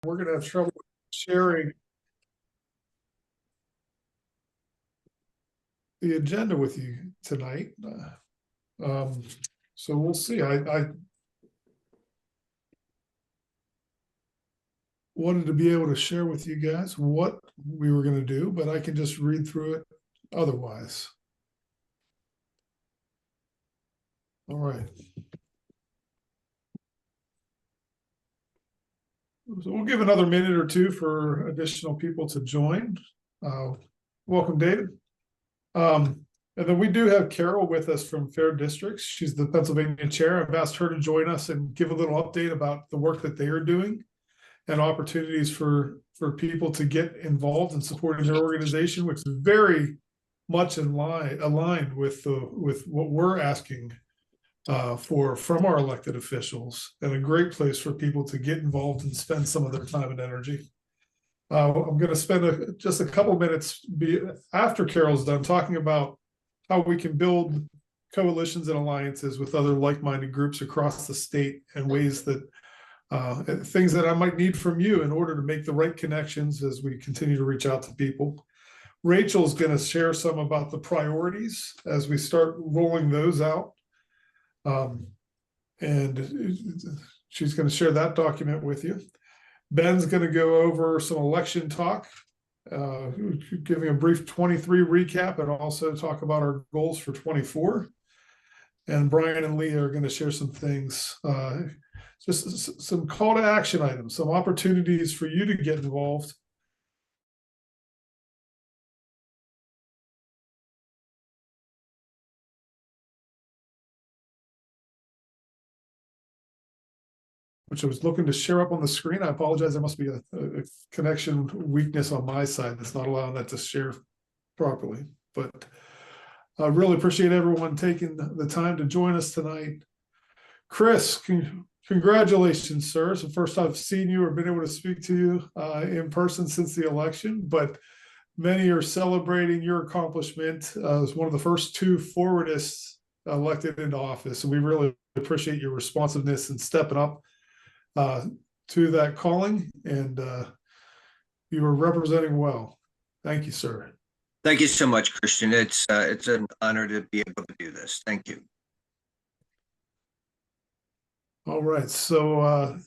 We're going to have trouble sharing the agenda with you tonight. So we'll see. I wanted to be able to share with you guys what we were going to do, but I can just read through it otherwise. All right. So we'll give another minute or two for additional people to join. Welcome, David. And then we do have Carol with us from Fair Districts. She's the Pennsylvania chair. I've asked her to join us and give a little update about the work that they are doing and opportunities for people to get involved in supporting their organization, which is very much aligned with what we're asking from our elected officials, and a great place for people to get involved and spend some of their time and energy. I'm going to spend just a couple minutes after Carol's done talking about how we can build coalitions and alliances with other like-minded groups across the state, and ways that things that I might need from you in order to make the right connections as we continue to reach out to people. Rachel's going to share some about the priorities as we start rolling those out. And she's going to share that document with you. Ben's going to go over some election talk, giving a brief 23 recap, and also talk about our goals for 24. And Brian and Leah are going to share some things, just some call to action items, some opportunities for you to get involved. Which I was looking to share up on the screen. I apologize. There must be a connection weakness on my side that's not allowing that to share properly. But I really appreciate everyone taking the time to join us tonight. Chris, congratulations, sir. It's the first time I've seen you or been able to speak to you in person since the election, but many are celebrating your accomplishment as one of the first two forwardists elected into office. And we really appreciate your responsiveness and stepping up to that calling, and you were representing well. Thank you, sir. Thank you so much, Christian. It's an honor to be able to do this. Thank you. All right, so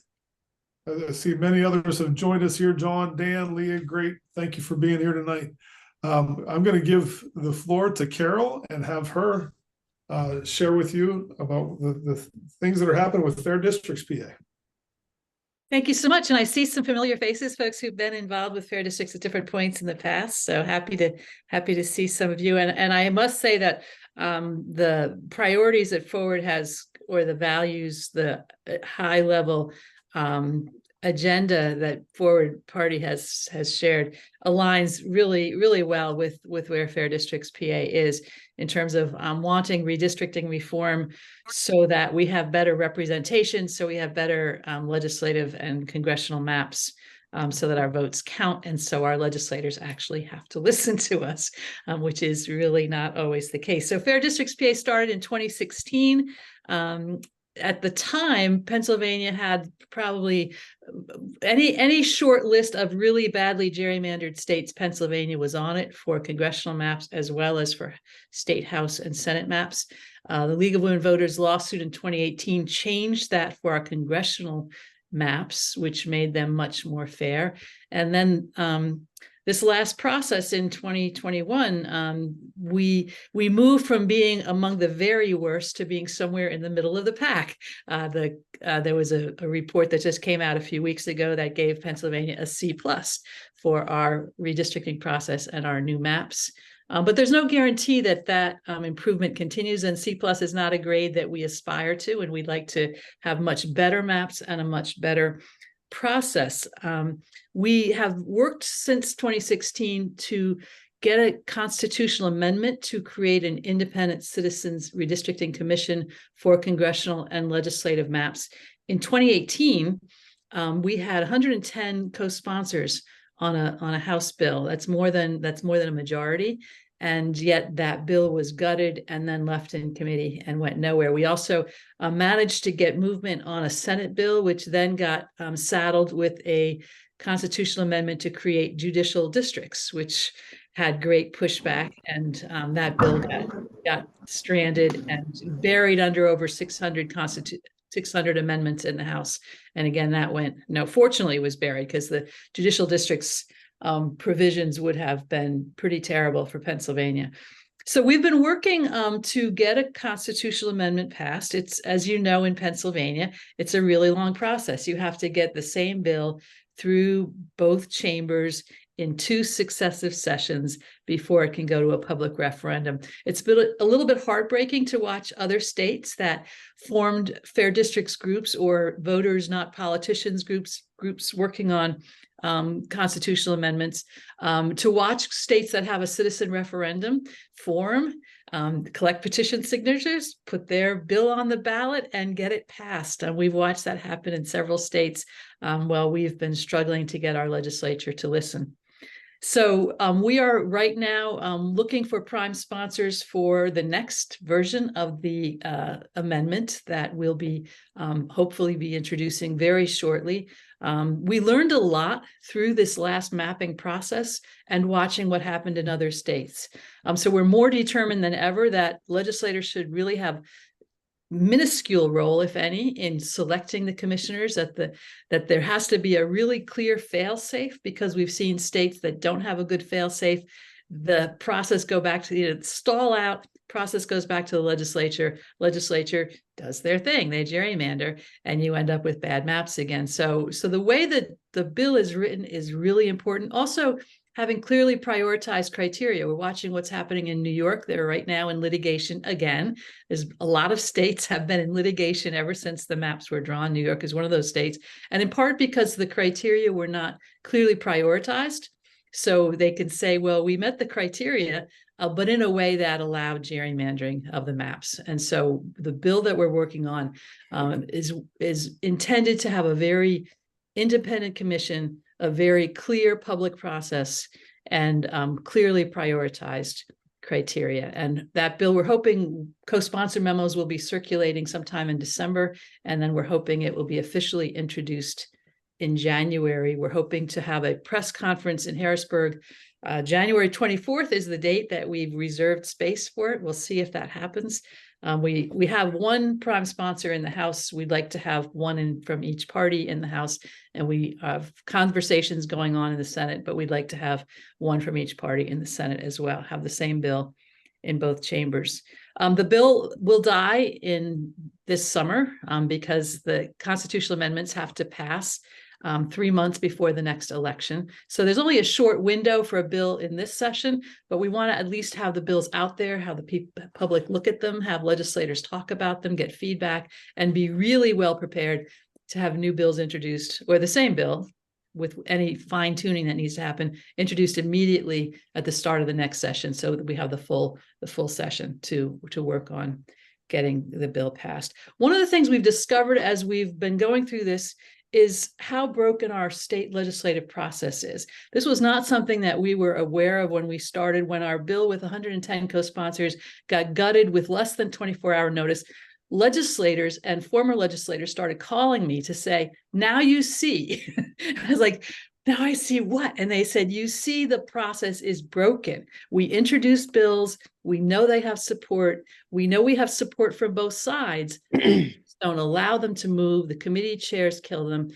I see many others have joined us here. John, Dan, Leah, great. Thank you for being here tonight. I'm going to give the floor to Carol and have her share with you about the things that are happening with Fair Districts PA. Thank you so much. And I see some familiar faces, folks who've been involved with Fair Districts at different points in the past. So happy to see some of you. And I must say that the priorities that Forward has, or the values, the high level agenda that Forward Party has shared aligns really, really well with where Fair Districts PA is in terms of wanting redistricting reform so that we have better representation, so we have better legislative and congressional maps, so that our votes count, and so our legislators actually have to listen to us, which is really not always the case. So Fair Districts PA started in 2016. At the time, Pennsylvania had probably any short list of really badly gerrymandered states. Pennsylvania was on it for congressional maps as well as for state house and Senate maps. The League of Women Voters lawsuit in 2018 changed that for our congressional maps, which made them much more fair. And then this last process in 2021, we moved from being among the very worst to being somewhere in the middle of the pack. There was a report that just came out a few weeks ago that gave Pennsylvania a C+ for our redistricting process and our new maps. But there's no guarantee that improvement continues, and C+ is not a grade that we aspire to, and we'd like to have much better maps and a much better process. We have worked since 2016 to get a constitutional amendment to create an independent citizens redistricting commission for congressional and legislative maps. In 2018, we had 110 co-sponsors on a House bill. That's more than a majority. And yet that bill was gutted and then left in committee and went nowhere. We also managed to get movement on a Senate bill, which then got saddled with a constitutional amendment to create judicial districts, which had great pushback, and that bill got stranded and buried under over 600 amendments in the House. And again, that went, no, fortunately it was buried, because the judicial districts provisions would have been pretty terrible for Pennsylvania. So we've been working to get a constitutional amendment passed. It's, as you know, in Pennsylvania, it's a really long process. You have to get the same bill through both chambers in 2 successive sessions before it can go to a public referendum. It's been a little bit heartbreaking to watch other states that formed fair districts groups, or voters, not politicians groups working on constitutional amendments, to watch states that have a citizen referendum form, collect petition signatures, put their bill on the ballot, and get it passed. And we've watched that happen in several states while we've been struggling to get our legislature to listen. So we are right now looking for prime sponsors for the next version of the amendment that we'll be hopefully be introducing very shortly. We learned a lot through this last mapping process and watching what happened in other states. So we're more determined than ever that legislators should really have minuscule role, if any, in selecting the commissioners, that there has to be a really clear fail-safe, because we've seen states that don't have a good fail-safe. The process go back to the stall out, process goes back to the legislature does their thing, they gerrymander, and you end up with bad maps again. So the way that the bill is written is really important. Also, having clearly prioritized criteria. We're watching what's happening in New York. They're right now in litigation again. There's a lot of states have been in litigation ever since the maps were drawn. New York is one of those states, and in part because the criteria were not clearly prioritized. So they can say, well, we met the criteria, but in a way that allowed gerrymandering of the maps. And so the bill that we're working on is intended to have a very independent commission, a very clear public process, and clearly prioritized criteria. And that bill, we're hoping co-sponsor memos will be circulating sometime in December, and then we're hoping it will be officially introduced in January. We're hoping to have a press conference in Harrisburg. January 24th is the date that we've reserved space for it. We'll see if that happens. We have one prime sponsor in the House. We'd like to have one from each party in the House, and we have conversations going on in the Senate, but we'd like to have one from each party in the Senate as well, have the same bill in both chambers. The bill will die in this summer because the constitutional amendments have to pass 3 months before the next election. So there's only a short window for a bill in this session, but we want to at least have the bills out there, have the public look at them, have legislators talk about them, get feedback, and be really well prepared to have new bills introduced, or the same bill with any fine tuning that needs to happen, introduced immediately at the start of the next session, so that we have the full session to work on getting the bill passed. One of the things we've discovered as we've been going through this is how broken our state legislative process is. This was not something that we were aware of when we started, when our bill with 110 co-sponsors got gutted with less than 24-hour notice. Legislators and former legislators started calling me to say, now you see. I was like, now I see what? And they said, you see, the process is broken. We introduced bills. We know they have support. We know we have support from both sides. Don't allow them to move. The committee chairs kill them.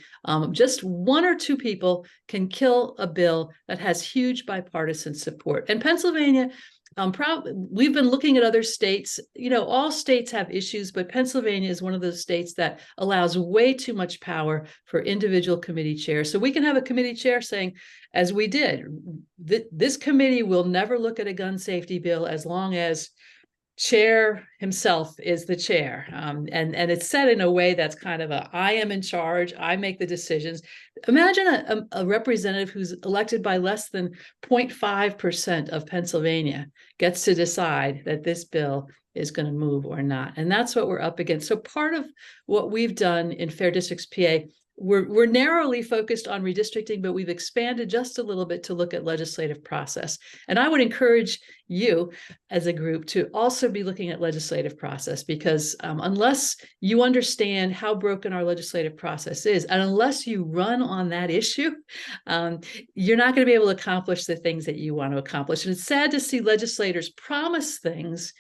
Just 1 or 2 people can kill a bill that has huge bipartisan support. And Pennsylvania, we've been looking at other states. You know, all states have issues, but Pennsylvania is one of those states that allows way too much power for individual committee chairs. So we can have a committee chair saying, as we did, this committee will never look at a gun safety bill as long as chair himself is the chair. And it's said in a way that's kind of I am in charge, I make the decisions. Imagine a representative who's elected by less than 0.5% of Pennsylvania gets to decide that this bill is going to move or not. And that's what we're up against. So part of what we've done in Fair Districts PA we're narrowly focused on redistricting, but we've expanded just a little bit to look at legislative process. And I would encourage you as a group to also be looking at legislative process, because unless you understand how broken our legislative process is, and unless you run on that issue, you're not going to be able to accomplish the things that you want to accomplish. And it's sad to see legislators promise things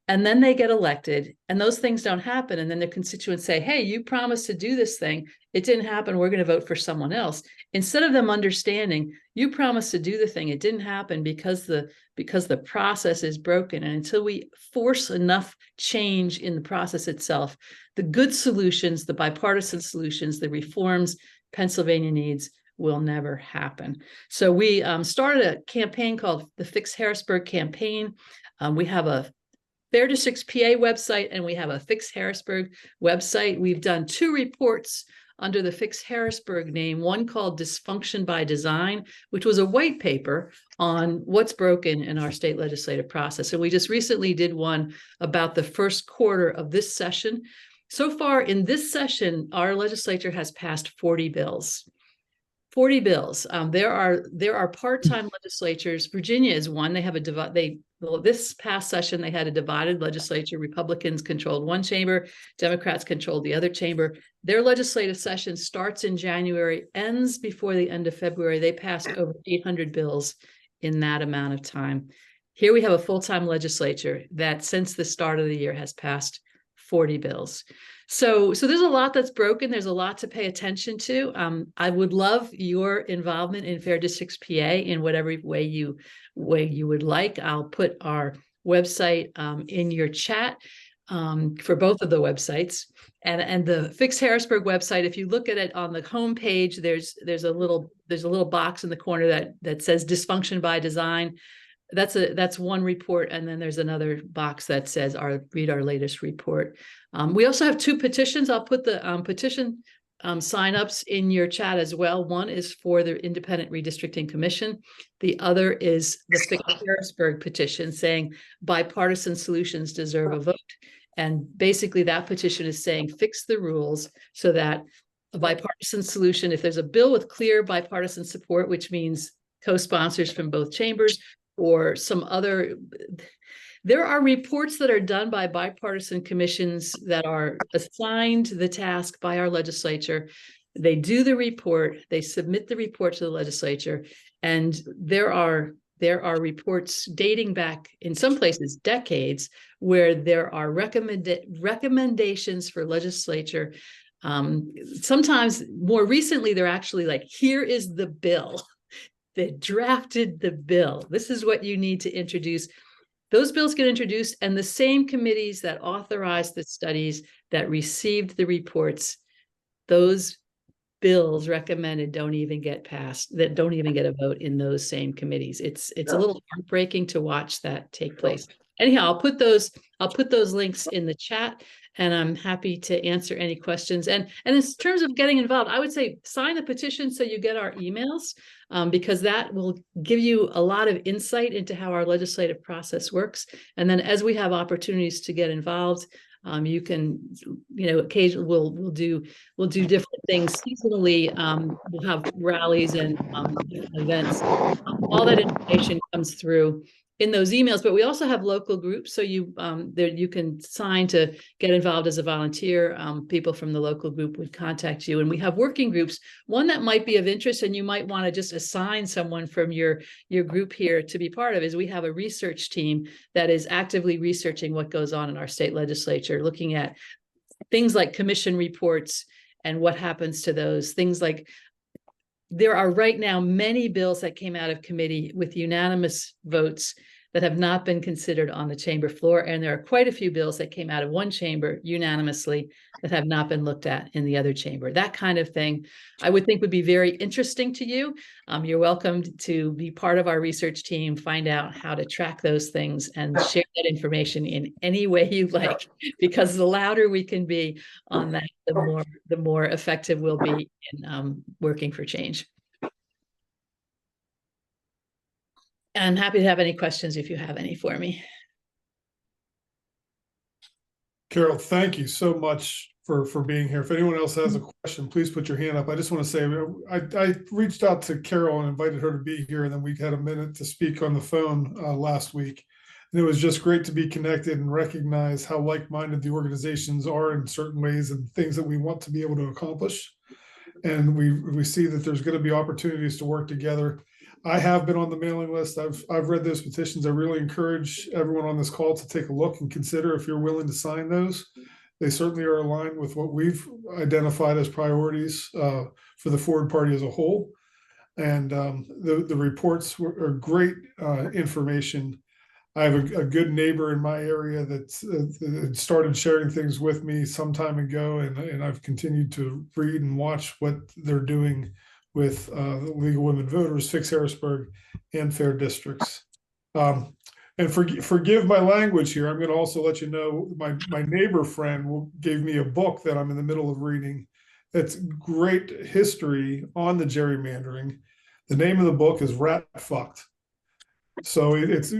and then they get elected and those things don't happen. And then their constituents say, hey, you promised to do this thing. It didn't happen. We're going to vote for someone else. Instead of them understanding, you promised to do the thing. It didn't happen because the process is broken. And until we force enough change in the process itself, the good solutions, the bipartisan solutions, the reforms Pennsylvania needs will never happen. So we started a campaign called the Fix Harrisburg campaign. We have a Fair Districts PA website, and we have a Fix Harrisburg website. We've done 2 reports under the Fix Harrisburg name, one called Dysfunction by Design, which was a white paper on what's broken in our state legislative process. And we just recently did one about the first quarter of this session. So far in this session, our legislature has passed 40 bills. 40 bills. There are part-time legislatures. Virginia is one. They have this past session, they had a divided legislature. Republicans controlled one chamber, Democrats controlled the other chamber. Their legislative session starts in January, ends before the end of February. They passed over 800 bills in that amount of time. Here we have a full-time legislature that since the start of the year has passed 40 bills. So there's a lot that's broken. There's a lot to pay attention to. I would love your involvement in Fair Districts PA in whatever way you would like. I'll put our website in your chat for both of the websites, and the Fix Harrisburg website. If you look at it on the home page, there's a little box in the corner that says Dysfunction by Design. That's one report, and then there's another box that says read our latest report. We also have 2 petitions. I'll put the petition signups in your chat as well. One is for the Independent Redistricting Commission. The other is the Fix Harrisburg petition saying bipartisan solutions deserve a vote. And basically that petition is saying fix the rules so that a bipartisan solution, if there's a bill with clear bipartisan support, which means co-sponsors from both chambers, or some other, there are reports that are done by bipartisan commissions that are assigned the task by our legislature. They do the report, they submit the report to the legislature, and there are reports dating back, in some places, decades, where there are recommendations for legislature. Sometimes more recently, they're actually like, here is the bill. They drafted the bill. This is what you need to introduce. Those bills get introduced, and the same committees that authorized the studies, that received the reports, those bills recommended don't even get passed, that don't even get a vote in those same committees. It's a little heartbreaking to watch that take place. Anyhow, I'll put those links in the chat, and I'm happy to answer any questions. And in terms of getting involved, I would say sign the petition so you get our emails, because that will give you a lot of insight into how our legislative process works. And then as we have opportunities to get involved, you can, occasionally we'll do different things seasonally. We'll have rallies and events. All that information comes through in those emails, but we also have local groups. So you can sign to get involved as a volunteer. People from the local group would contact you, and we have working groups. One that might be of interest, and you might want to just assign someone from your group here to be part of, is we have a research team that is actively researching what goes on in our state legislature, looking at things like commission reports and what happens to those. Things like, there are right now many bills that came out of committee with unanimous votes that have not been considered on the chamber floor. And there are quite a few bills that came out of one chamber unanimously that have not been looked at in the other chamber. That kind of thing, I would think, would be very interesting to you. You're welcome to be part of our research team, find out how to track those things and share that information in any way you like, because the louder we can be on that, the more effective we'll be in working for change. And I'm happy to have any questions if you have any for me. Carol, thank you so much for being here. If anyone else has a question, please put your hand up. I just want to say, I reached out to Carol and invited her to be here, and then we had a minute to speak on the phone last week. And it was just great to be connected and recognize how like-minded the organizations are in certain ways and things that we want to be able to accomplish. And we see that there's going to be opportunities to work together. I have been on the mailing list. I've read those petitions. I really encourage everyone on this call to take a look and consider if you're willing to sign those. They certainly are aligned with what we've identified as priorities for the Ford Party as a whole. And the reports are great information. I have a good neighbor in my area that started sharing things with me some time ago, and I've continued to read and watch what they're doing with the League of Women Voters, Fix Harrisburg, and Fair Districts. And forgive my language here. I'm going to also let you know my neighbor friend gave me a book that I'm in the middle of reading. That's great history on the gerrymandering. The name of the book is Rat Fucked. So it's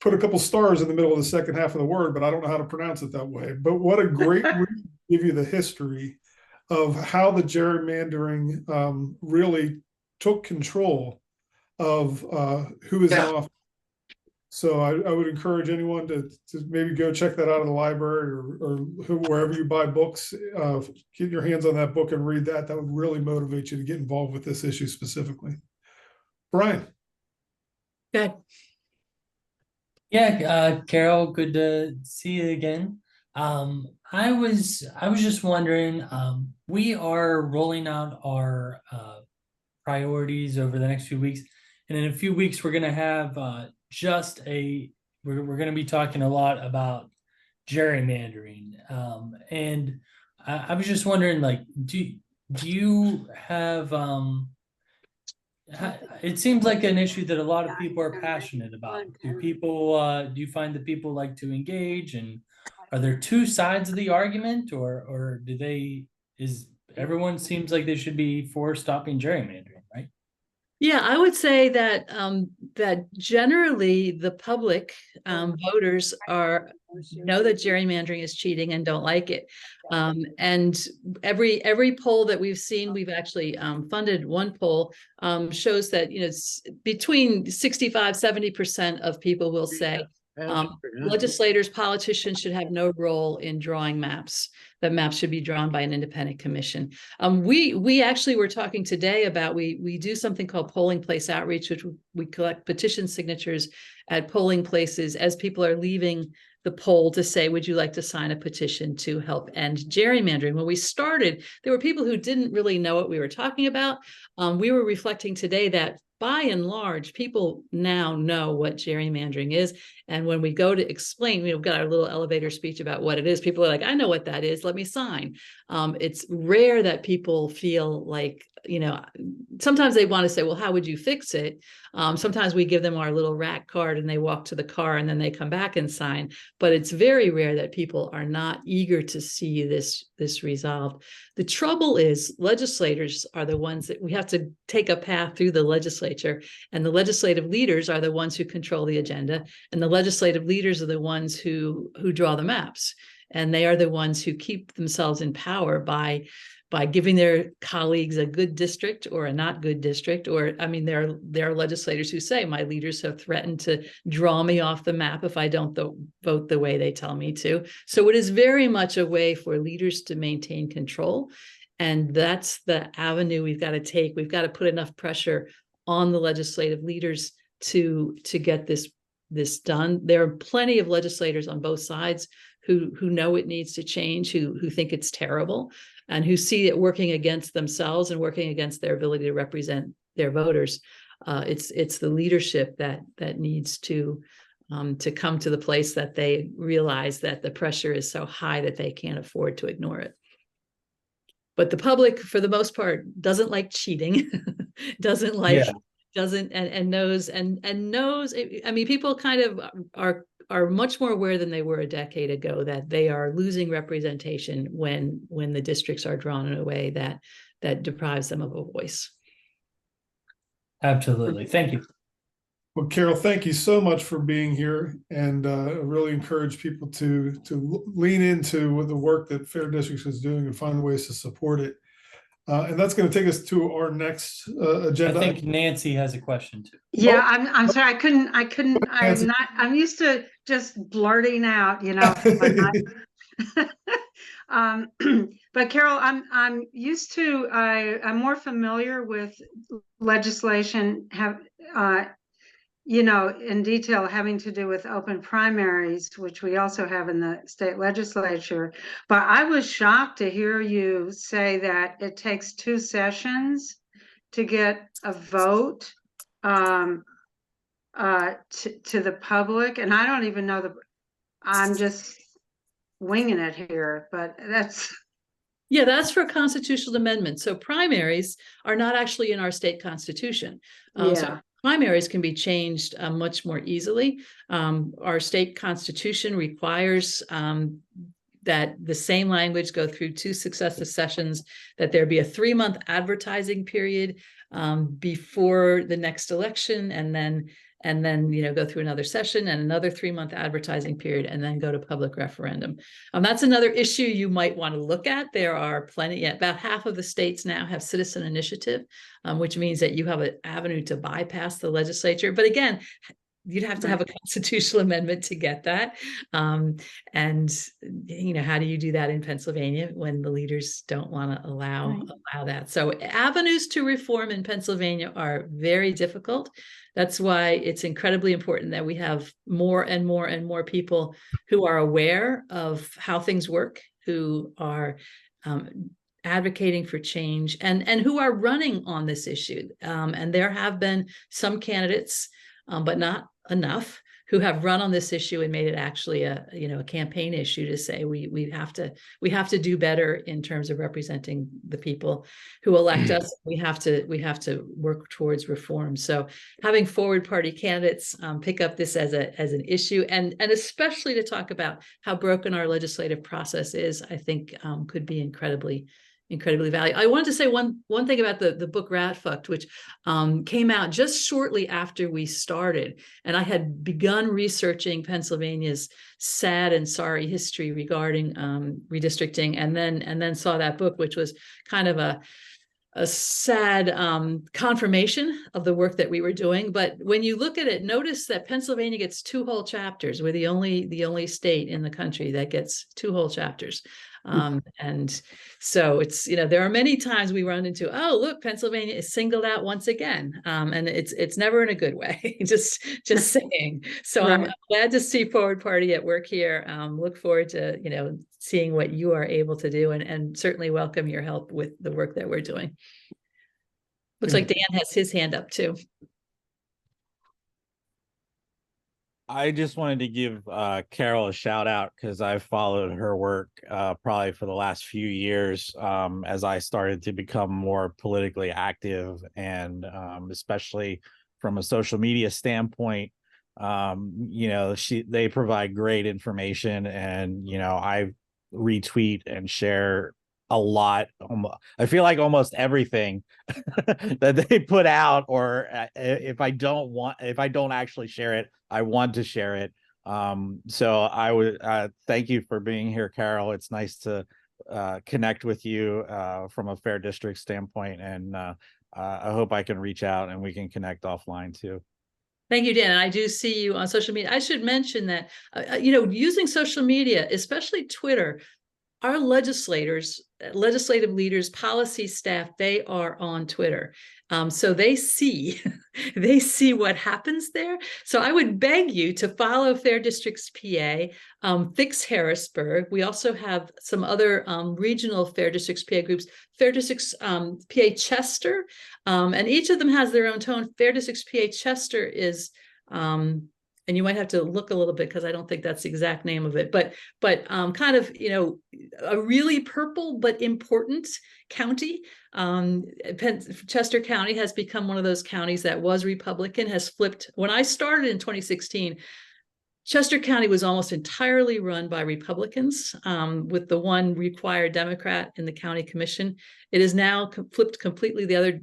put a couple stars in the middle of the second half of the word, but I don't know how to pronounce it that way. But what a great read to give you the history of how the gerrymandering really took control of who is in office. So I would encourage anyone to maybe go check that out in the library or wherever you buy books. Get your hands on that book and read that. That would really motivate you to get involved with this issue specifically. Brian. Good. Yeah, Carol, good to see you again. I was just wondering, we are rolling out our priorities over the next few weeks, and in a few weeks we're going to have we're going to be talking a lot about gerrymandering, and I was just wondering, like, do you have it seems like an issue that a lot of people are passionate about. Do you find that people like to engage, and are there two sides of the argument, or everyone seems like they should be for stopping gerrymandering, right? Yeah, I would say that that generally the public voters know that gerrymandering is cheating and don't like it. And every poll that we've seen, we've actually funded one poll, shows that it's between 65-70% of people will say legislators, politicians should have no role in drawing maps. That maps should be drawn by an independent commission. We actually were talking today about we do something called polling place outreach, which we collect petition signatures at polling places as people are leaving the poll to say, would you like to sign a petition to help end gerrymandering? When we started, there were people who didn't really know what we were talking about. We were reflecting today that by and large, people now know what gerrymandering is. And when we go to explain, we've got our little elevator speech about what it is. People are like, I know what that is. Let me sign. It's rare that people feel like, sometimes they want to say, well, how would you fix it? Sometimes we give them our little rat card and they walk to the car and then they come back and sign. But it's very rare that people are not eager to see this resolved. The trouble is legislators are the ones that we have to take a path through the legislature, and the legislative leaders are the ones who control the agenda, and the legislative leaders are the ones who draw the maps, and they are the ones who keep themselves in power by giving their colleagues a good district or a not good district. Or, I mean, there are legislators who say, my leaders have threatened to draw me off the map if I don't vote the way they tell me to. So it is very much a way for leaders to maintain control. And that's the avenue we've got to take. We've got to put enough pressure on the legislative leaders to get this done. There are plenty of legislators on both sides who know it needs to change, who think it's terrible, and who see it working against themselves and working against their ability to represent their voters. It's the leadership that needs to come to the place that they realize that the pressure is so high that they can't afford to ignore it. But the public, for the most part, doesn't like cheating, doesn't like, and knows. I mean, people kind of are much more aware than they were a decade ago that they are losing representation when the districts are drawn in a way that deprives them of a voice. Absolutely. Thank you. Well, Carol, thank you so much for being here, and I really encourage people to lean into the work that Fair Districts is doing and find ways to support it. And that's going to take us to our next I agenda. think Nancy has a question too. Yeah, I'm sorry, Nancy. I'm used to just blurting out, you know. But Carol, I'm used to, I'm more familiar with legislation you know, in detail having to do with open primaries, which we also have in the state legislature. But I was shocked to hear you say that it takes 2 sessions to get a vote to the public. And I don't even know I'm just winging it here, but that's. Yeah, that's for constitutional amendments. So primaries are not actually in our state constitution. So primaries can be changed much more easily. Our state constitution requires that the same language go through 2 successive sessions, that there be a 3-month advertising period before the next election, and then you know, go through another session and another 3-month advertising period, and then go to public referendum. That's another issue you might want to look at. There are plenty, about half of the states now have citizen initiative, which means that you have an avenue to bypass the legislature. But again, you'd have to have a constitutional amendment to get that. And you know, how do you do that in Pennsylvania when the leaders don't want to allow that? So avenues to reform in Pennsylvania are very difficult. That's why it's incredibly important that we have more and more and more people who are aware of how things work, who are advocating for change, and who are running on this issue. And there have been some candidates, but not enough, who have run on this issue and made it actually a campaign issue to say we have to do better in terms of representing the people who elect us. We have to work towards reform. So having forward party candidates pick up this as an issue, and especially to talk about how broken our legislative process is, I think could be incredibly valuable. I wanted to say one thing about the book Rat Fucked, which came out just shortly after we started, and I had begun researching Pennsylvania's sad and sorry history regarding redistricting, and then saw that book, which was kind of a sad confirmation of the work that we were doing. But when you look at it, notice that Pennsylvania gets 2 whole chapters. We're the only state in the country that gets 2 whole chapters. And so it's, there are many times we run into, oh, look, Pennsylvania is singled out once again. And it's never in a good way, just saying. So I'm glad to see Forward Party at work here. Look forward to, seeing what you are able to do, and certainly welcome your help with the work that we're doing. Looks like Dan has his hand up too. I just wanted to give Carol a shout out because I've followed her work probably for the last few years as I started to become more politically active, and especially from a social media standpoint. They provide great information, and I retweet and share a lot. I feel like almost everything that they put out, or if I don't actually share it, I want to share it. So I would thank you for being here, Carol. It's nice to connect with you from a Fair District standpoint, and I hope I can reach out and we can connect offline too. Thank you, Dan. And I do see you on social media. I should mention that, using social media, especially Twitter, our legislators, legislative leaders, policy staff, they are on Twitter. So they see what happens there. So I would beg you to follow Fair Districts PA, Fix Harrisburg. We also have some other regional Fair Districts PA groups, Fair Districts PA Chester, and each of them has their own tone. Fair Districts PA Chester is, and you might have to look a little bit because I don't think that's the exact name of it, but kind of, a really purple but important county. Chester County has become one of those counties that was Republican, has flipped. When I started in 2016, Chester County was almost entirely run by Republicans, with the one required Democrat in the county commission. It is now flipped completely the other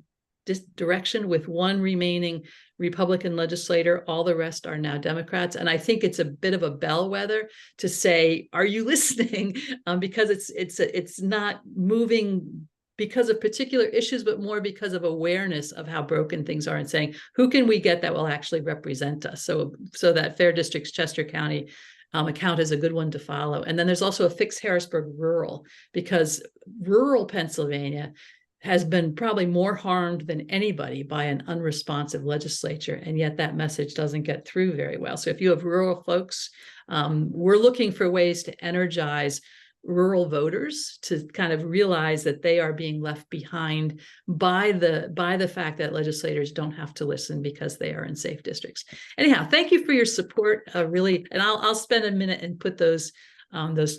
direction with one remaining Republican legislator. All the rest are now Democrats. And I think it's a bit of a bellwether to say, are you listening? Because it's not moving because of particular issues, but more because of awareness of how broken things are and saying, who can we get that will actually represent us? So that Fair District's Chester County account is a good one to follow. And then there's also a Fix Harrisburg Rural, because rural Pennsylvania has been probably more harmed than anybody by an unresponsive legislature. And yet that message doesn't get through very well. So if you have rural folks, we're looking for ways to energize rural voters to kind of realize that they are being left behind by the fact that legislators don't have to listen because they are in safe districts. Anyhow, thank you for your support, really. And I'll spend a minute and put those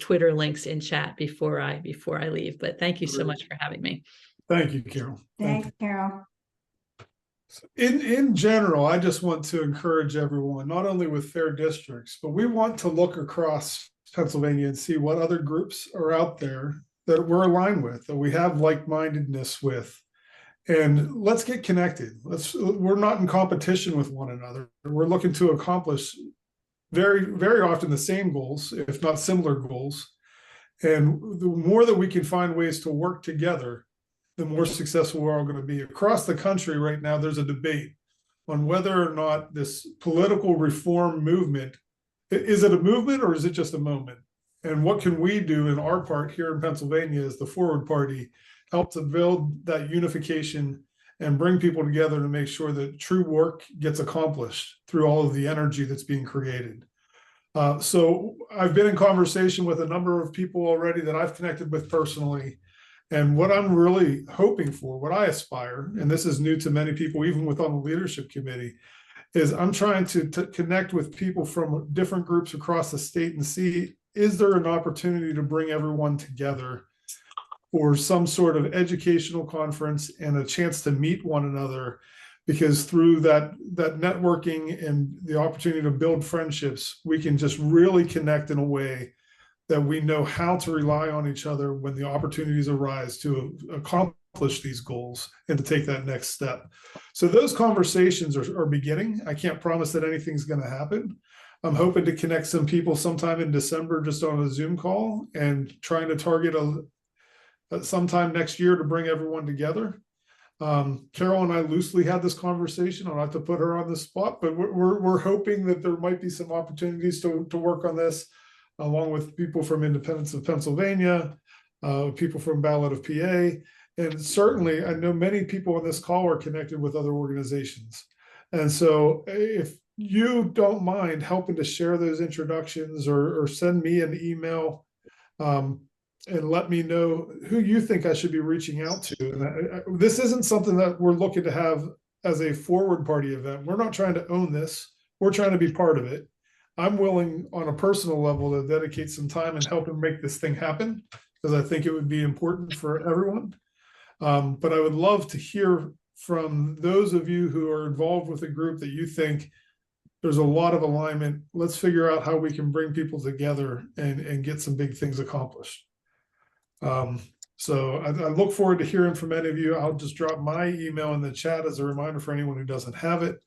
Twitter links in chat before I leave. But thank you so much for having me. Thank you, Carol. Thank Thanks, Carol. you. In general, I just want to encourage everyone, not only with Fair Districts, but we want to look across Pennsylvania and see what other groups are out there that we're aligned with, that we have like-mindedness with, and let's get connected. We're not in competition with one another. We're looking to accomplish very, very often the same goals, if not similar goals. And the more that we can find ways to work together, the more successful we're all going to be. Across the country right now, there's a debate on whether or not this political reform movement, is it a movement or is it just a moment? And what can we do in our part here in Pennsylvania as the Forward Party, help to build that unification and bring people together to make sure that true work gets accomplished through all of the energy that's being created. So I've been in conversation with a number of people already that I've connected with personally. And what I'm really hoping for, what I aspire, and this is new to many people, even within the leadership committee, is I'm trying to connect with people from different groups across the state and see, is there an opportunity to bring everyone together for some sort of educational conference and a chance to meet one another? Because through that networking and the opportunity to build friendships, we can just really connect in a way that we know how to rely on each other when the opportunities arise to accomplish these goals and to take that next step. So those conversations are beginning. I can't promise that anything's going to happen. I'm hoping to connect some people sometime in December just on a Zoom call, and trying to target sometime next year to bring everyone together. Carol and I loosely had this conversation. I'll have to put her on the spot, but we're hoping that there might be some opportunities to work on this, along with people from Independence of Pennsylvania, people from Ballot of PA. And certainly, I know many people on this call are connected with other organizations. And so if you don't mind helping to share those introductions, or send me an email and let me know who you think I should be reaching out to. And this isn't something that we're looking to have as a Forward Party event. We're not trying to own this. We're trying to be part of it. I'm willing on a personal level to dedicate some time and help him make this thing happen, because I think it would be important for everyone. But I would love to hear from those of you who are involved with a group that you think there's a lot of alignment. Let's figure out how we can bring people together and get some big things accomplished. So I look forward to hearing from any of you. I'll just drop my email in the chat as a reminder for anyone who doesn't have it,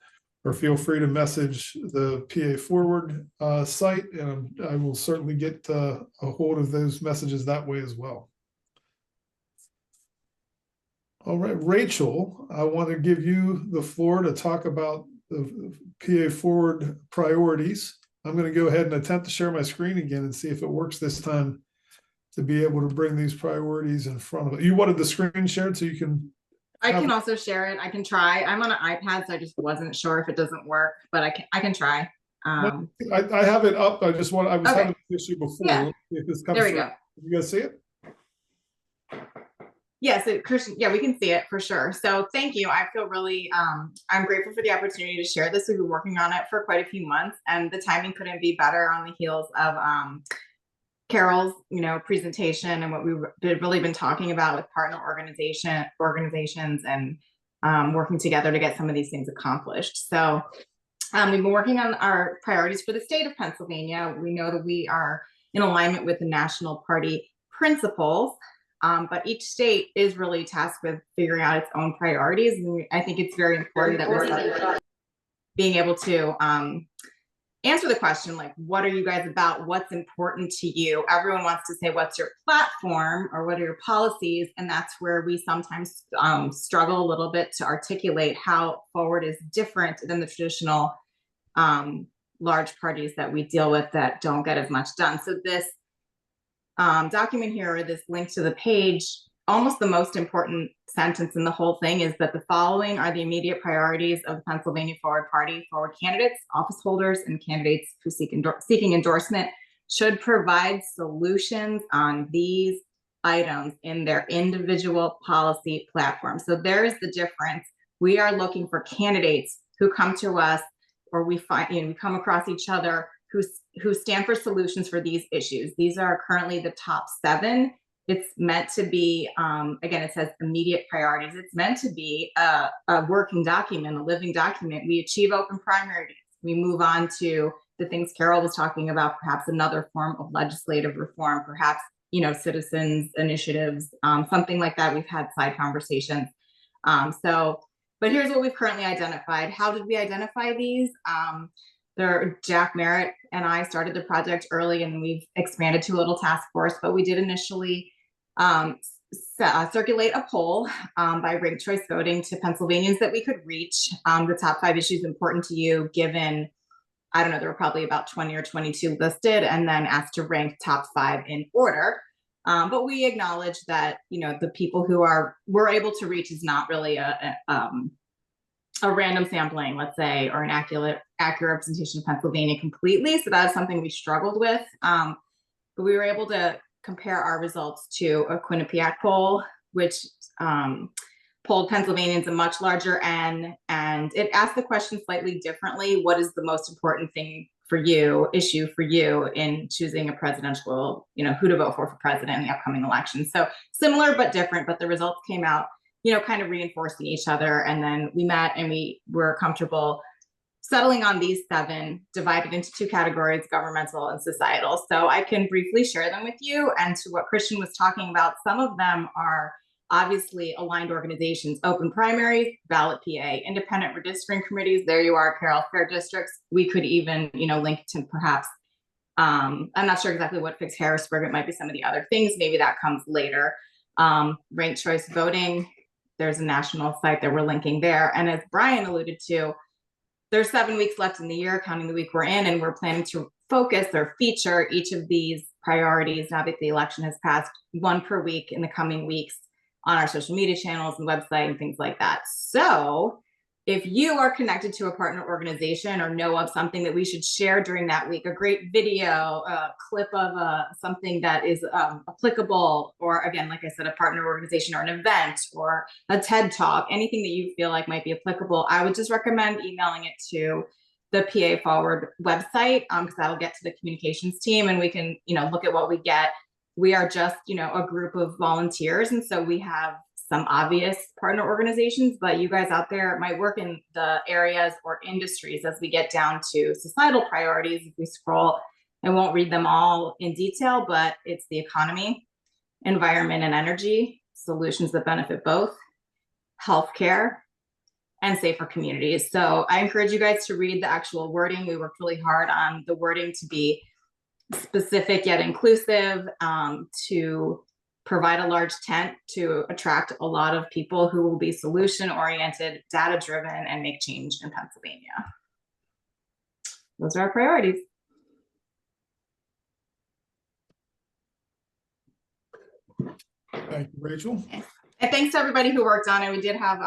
or feel free to message the PA Forward site, and I will certainly get a hold of those messages that way as well. All right, Rachel, I want to give you the floor to talk about the PA Forward priorities. I'm going to go ahead and attempt to share my screen again and see if it works this time, to be able to bring these priorities in front of it. You wanted the screen shared so you can... I can also share it. I can try. I'm on an iPad, so I just wasn't sure if it doesn't work, but I can try. I have it up. I was Okay. having an issue before. Yeah. If this comes There we through. go. You guys see it? Yes, Christian, yeah, we can see it for sure. So thank you. I feel really, I'm grateful for the opportunity to share this. We've been working on it for quite a few months, and the timing couldn't be better on the heels of Carol's, presentation, and what we've really been talking about with partner organizations and working together to get some of these things accomplished. So we've been working on our priorities for the state of Pennsylvania. We know that we are in alignment with the national party principles. but each state is really tasked with figuring out its own priorities. And I think it's very important that we start being able to answer the question, like, what are you guys about? What's important to you? Everyone wants to say, what's your platform or what are your policies? And that's where we sometimes struggle a little bit to articulate how Forward is different than the traditional large parties that we deal with that don't get as much done. So this document here, or this link to the page, almost the most important sentence in the whole thing is that the following are the immediate priorities of the Pennsylvania Forward Party. Forward candidates, office holders, and candidates who seeking endorsement should provide solutions on these items in their individual policy platform. So there is the difference. We are looking for candidates who come to us, or we find, we come across each other who stand for solutions for these issues. These are currently the top 7. It's meant to be, again, it says immediate priorities. It's meant to be a working document, a living document. We achieve open primaries. We move on to the things Carol was talking about, perhaps another form of legislative reform, perhaps, citizens initiatives, something like that. We've had side conversations. But here's what we've currently identified. How did we identify these? Jack Merritt and I started the project early, and we've expanded to a little task force, but we did initially circulate a poll by ranked choice voting to Pennsylvanians that we could reach the top 5 issues important to you, given, I don't know, there were probably about 20 or 22 listed, and then asked to rank top 5 in order. But we acknowledge that, the people who we're able to reach is not really a random sampling, let's say, or an accurate representation of Pennsylvania completely. So that's something we struggled with. But we were able to compare our results to a Quinnipiac poll, which polled Pennsylvanians a much larger N, and it asked the question slightly differently. What is the most important issue for you in choosing a presidential, who to vote for president in the upcoming election? So similar but different, but the results came out, kind of reinforcing each other. And then we met and we were comfortable settling on these 7, divided into 2 categories, governmental and societal. So I can briefly share them with you. And to what Christian was talking about, some of them are obviously aligned organizations: open primaries, ballot PA, independent redistricting committees. There you are, Carol, fair districts. We could even, link to perhaps, I'm not sure exactly what fixed Harrisburg, it might be some of the other things. Maybe that comes later. Ranked choice voting. There's a national site that we're linking there. And as Brian alluded to, there's 7 weeks left in the year, counting the week we're in, and we're planning to focus or feature each of these priorities, now that the election has passed, 1 per week in the coming weeks on our social media channels and website and things like that. So if you are connected to a partner organization or know of something that we should share during that week, a great video, a clip of something that is applicable, or again, like I said, a partner organization or an event or a TED Talk, anything that you feel like might be applicable, I would just recommend emailing it to the PA Forward website, because that'll get to the communications team and we can, look at what we get. We are just, a group of volunteers. And so we have some obvious partner organizations, but you guys out there might work in the areas or industries. As we get down to societal priorities, if we scroll, I won't read them all in detail, but it's the economy, environment and energy, solutions that benefit both, healthcare, and safer communities. So I encourage you guys to read the actual wording. We worked really hard on the wording to be specific yet inclusive, to provide a large tent to attract a lot of people who will be solution-oriented, data-driven, and make change in Pennsylvania. Those are our priorities. Thank you, Rachel. And thanks to everybody who worked on it. We did have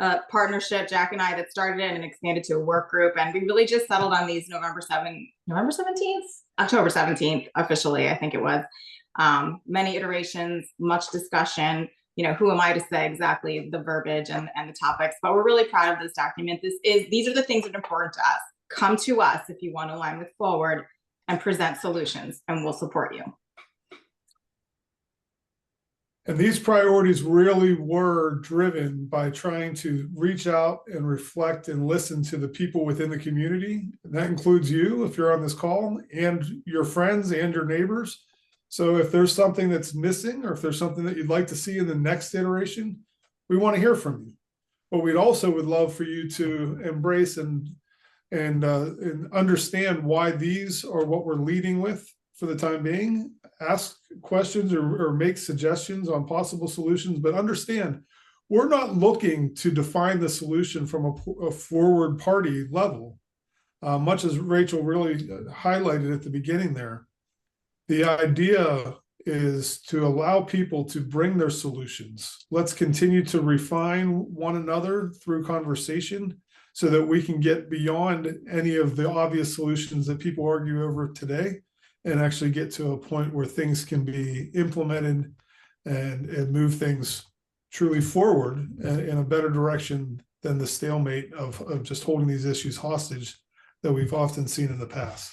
a partnership, Jack and I, that started it and expanded to a work group. And we really just settled on these October 17th, officially, I think it was. Many iterations, much discussion, who am I to say exactly the verbiage and the topics, but we're really proud of this document. These are the things that are important to us. Come to us if you want to align with Forward and present solutions, and we'll support you. And these priorities really were driven by trying to reach out and reflect and listen to the people within the community. And that includes you, if you're on this call, and your friends and your neighbors. So if there's something that's missing, or if there's something that you'd like to see in the next iteration, we want to hear from you. But we'd also would love for you to embrace and understand why these are what we're leading with for the time being. Ask questions or make suggestions on possible solutions, but understand we're not looking to define the solution from a forward party level. Much as Rachel really highlighted at the beginning there, the idea is to allow people to bring their solutions. Let's continue to refine one another through conversation so that we can get beyond any of the obvious solutions that people argue over today and actually get to a point where things can be implemented and move things truly forward in a better direction than the stalemate of just holding these issues hostage that we've often seen in the past.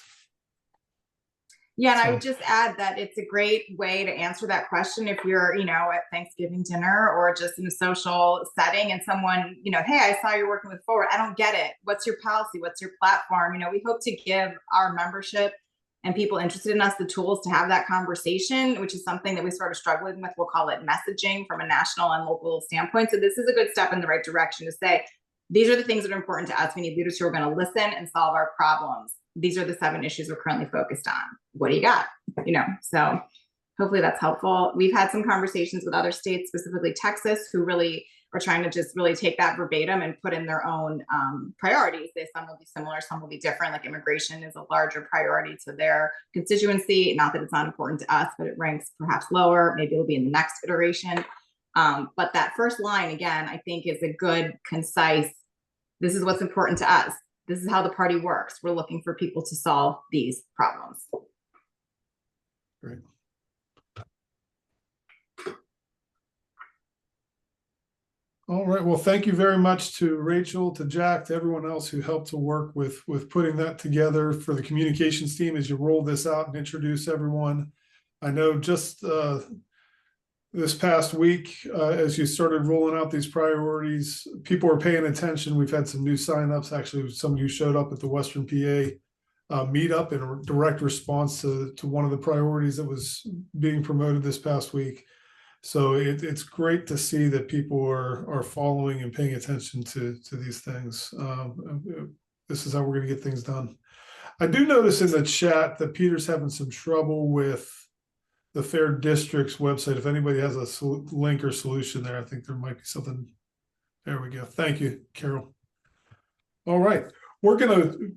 Yeah, and I So- would just add that it's a great way to answer that question if you're, at Thanksgiving dinner or just in a social setting and someone, hey, I saw you're working with Forward. I don't get it. What's your policy? What's your platform? We hope to give our membership and people interested in us the tools to have that conversation, which is something that we sort of struggling with. We'll call it messaging from a national and local standpoint. So this is a good step in the right direction to say, these are the things that are important to us. We need leaders who are going to listen and solve our problems. These are the 7 issues we're currently focused on. What do you got? So hopefully that's helpful. We've had some conversations with other states, specifically Texas, who really are trying to just really take that verbatim and put in their own priorities. Some will be similar, some will be different. Like immigration is a larger priority to their constituency. Not that it's not important to us, but it ranks perhaps lower. Maybe it'll be in the next iteration. But that first line, again, I think is a good, concise, this is what's important to us. This is how the party works. We're looking for people to solve these problems. Great. All right. Well, thank you very much to Rachel, to Jack, to everyone else who helped to work with putting that together for the communications team as you roll this out and introduce everyone. I know just this past week, as you started rolling out these priorities, people are paying attention. We've had some new signups. Actually, some of you showed up at the Western PA meetup in a direct response to one of the priorities that was being promoted this past week. So it's great to see that people are following and paying attention to these things. This is how we're going to get things done. I do notice in the chat that Peter's having some trouble with the Fair Districts website. If anybody has a link or solution there, I think there might be something. There we go. Thank you, Carol. All right. We're going to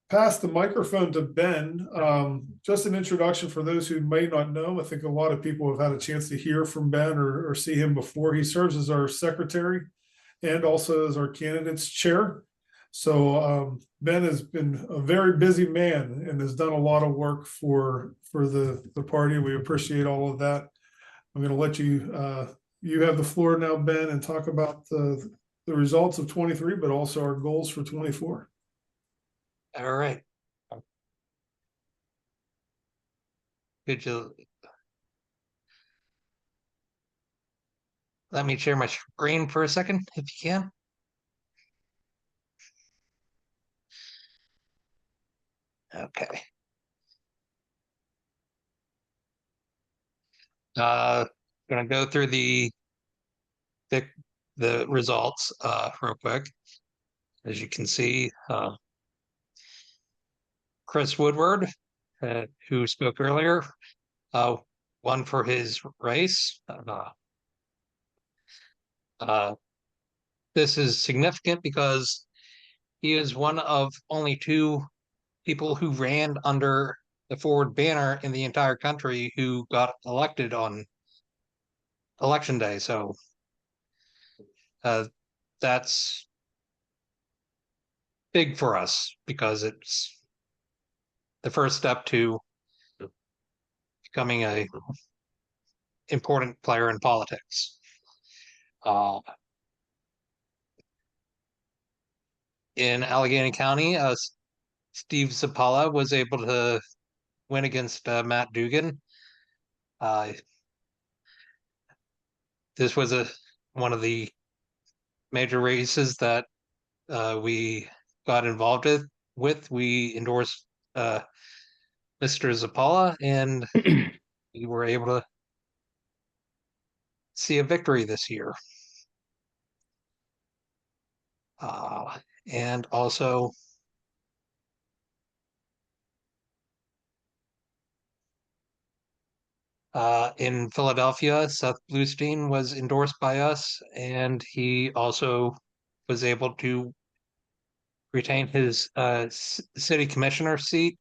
pass the microphone to Ben. Just an introduction for those who may not know. I think a lot of people have had a chance to hear from Ben or see him before. He serves as our secretary and also as our candidates chair. So Ben has been a very busy man and has done a lot of work for the party. We appreciate all of that. I'm going to let you you have the floor now, Ben, and talk about the results of 23, but also our goals for 24. All right. Could you let me share my screen for a second, if you can? Okay. Gonna go through the results real quick. As you can see, Chris Woodward, who spoke earlier, won for his race. This is significant because he is one of only 2 people who ran under the Forward banner in the entire country who got elected on election day. So that's big for us because it's the first step to becoming a important player in politics. In Allegheny County, Steve Zappala was able to win against Matt Dugan. This was one of the major races that we got involved with. We endorsed Mr. Zappala, and we were able to see a victory this year. And also in Philadelphia, Seth Bluestein was endorsed by us, and he also was able to retain his city commissioner seat.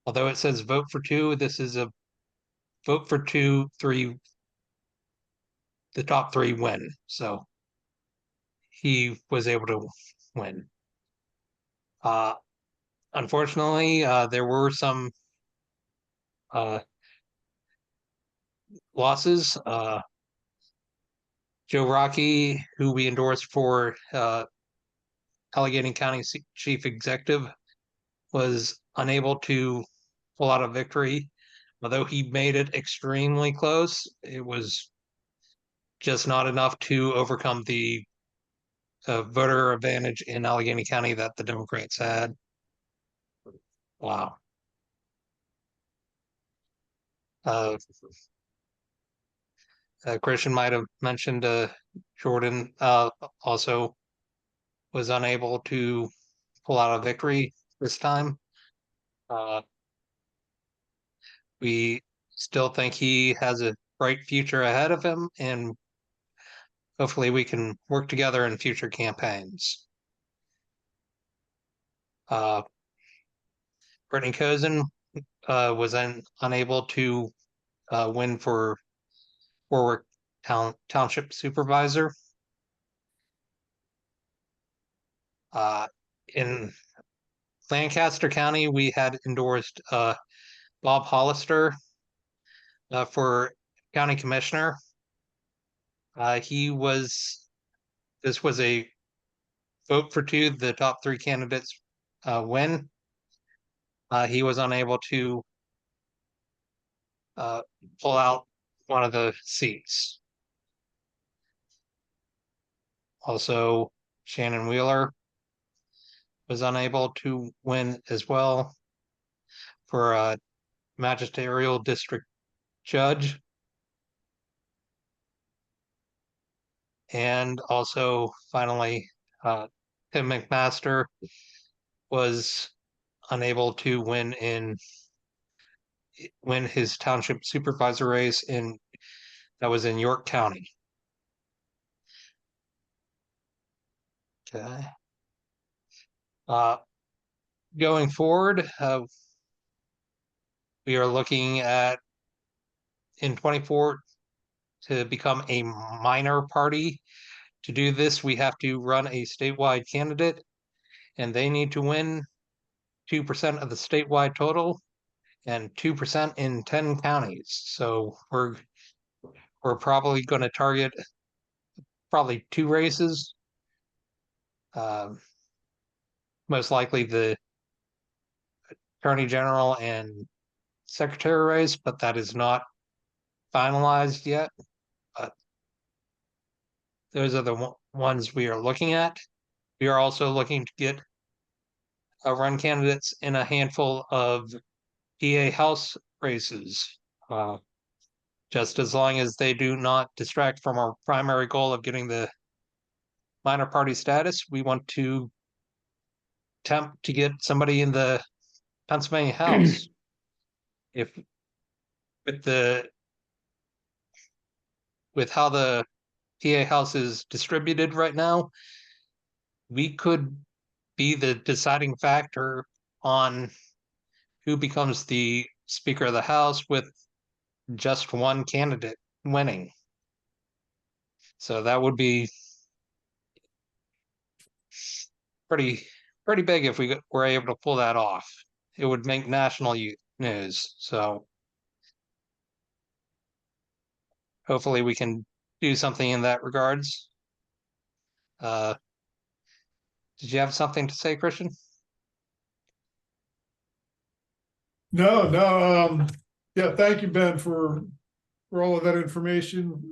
Although it says vote for two, this is a vote for two, three, the top three win. So he was able to win. Unfortunately, there were some losses. Joe Rocky, who we endorsed for Allegheny County Chief Executive, was unable to pull out a victory. Although he made it extremely close, it was just not enough to overcome the voter advantage in Allegheny County that the Democrats had. Wow. Christian might have mentioned Jordan also was unable to pull out a victory this time. We still think he has a bright future ahead of him, and hopefully we can work together in future campaigns. Brittany Cozen was unable to win for Warwick Township Supervisor. In Lancaster County, we had endorsed Bob Hollister for County Commissioner. This was a vote for two, the top three candidates win. He was unable to pull out one of the seats. Also, Shannon Wheeler was unable to win as well for a magisterial district judge. And also, finally, Tim McMaster was unable to win his township supervisor race that was in York County. Okay. Going forward, we are looking at in 24 to become a minor party. To do this, we have to run a statewide candidate, and they need to win 2% of the statewide total and 2% in 10 counties. So we're probably going to target probably two races. Most likely the Attorney General and Secretary race, but that is not finalized yet. But those are the ones we are looking at. We are also looking to get run candidates in a handful of PA House races. Just as long as they do not distract from our primary goal of getting the minor party status, we want to attempt to get somebody in the Pennsylvania House. With how the PA House is distributed right now, we could be the deciding factor on who becomes the Speaker of the House with just one candidate winning. So that would be pretty big if we were able to pull that off. It would make national news. So hopefully we can do something in that regards. Did you have something to say, Christian? No. Yeah, thank you, Ben, for all of that information.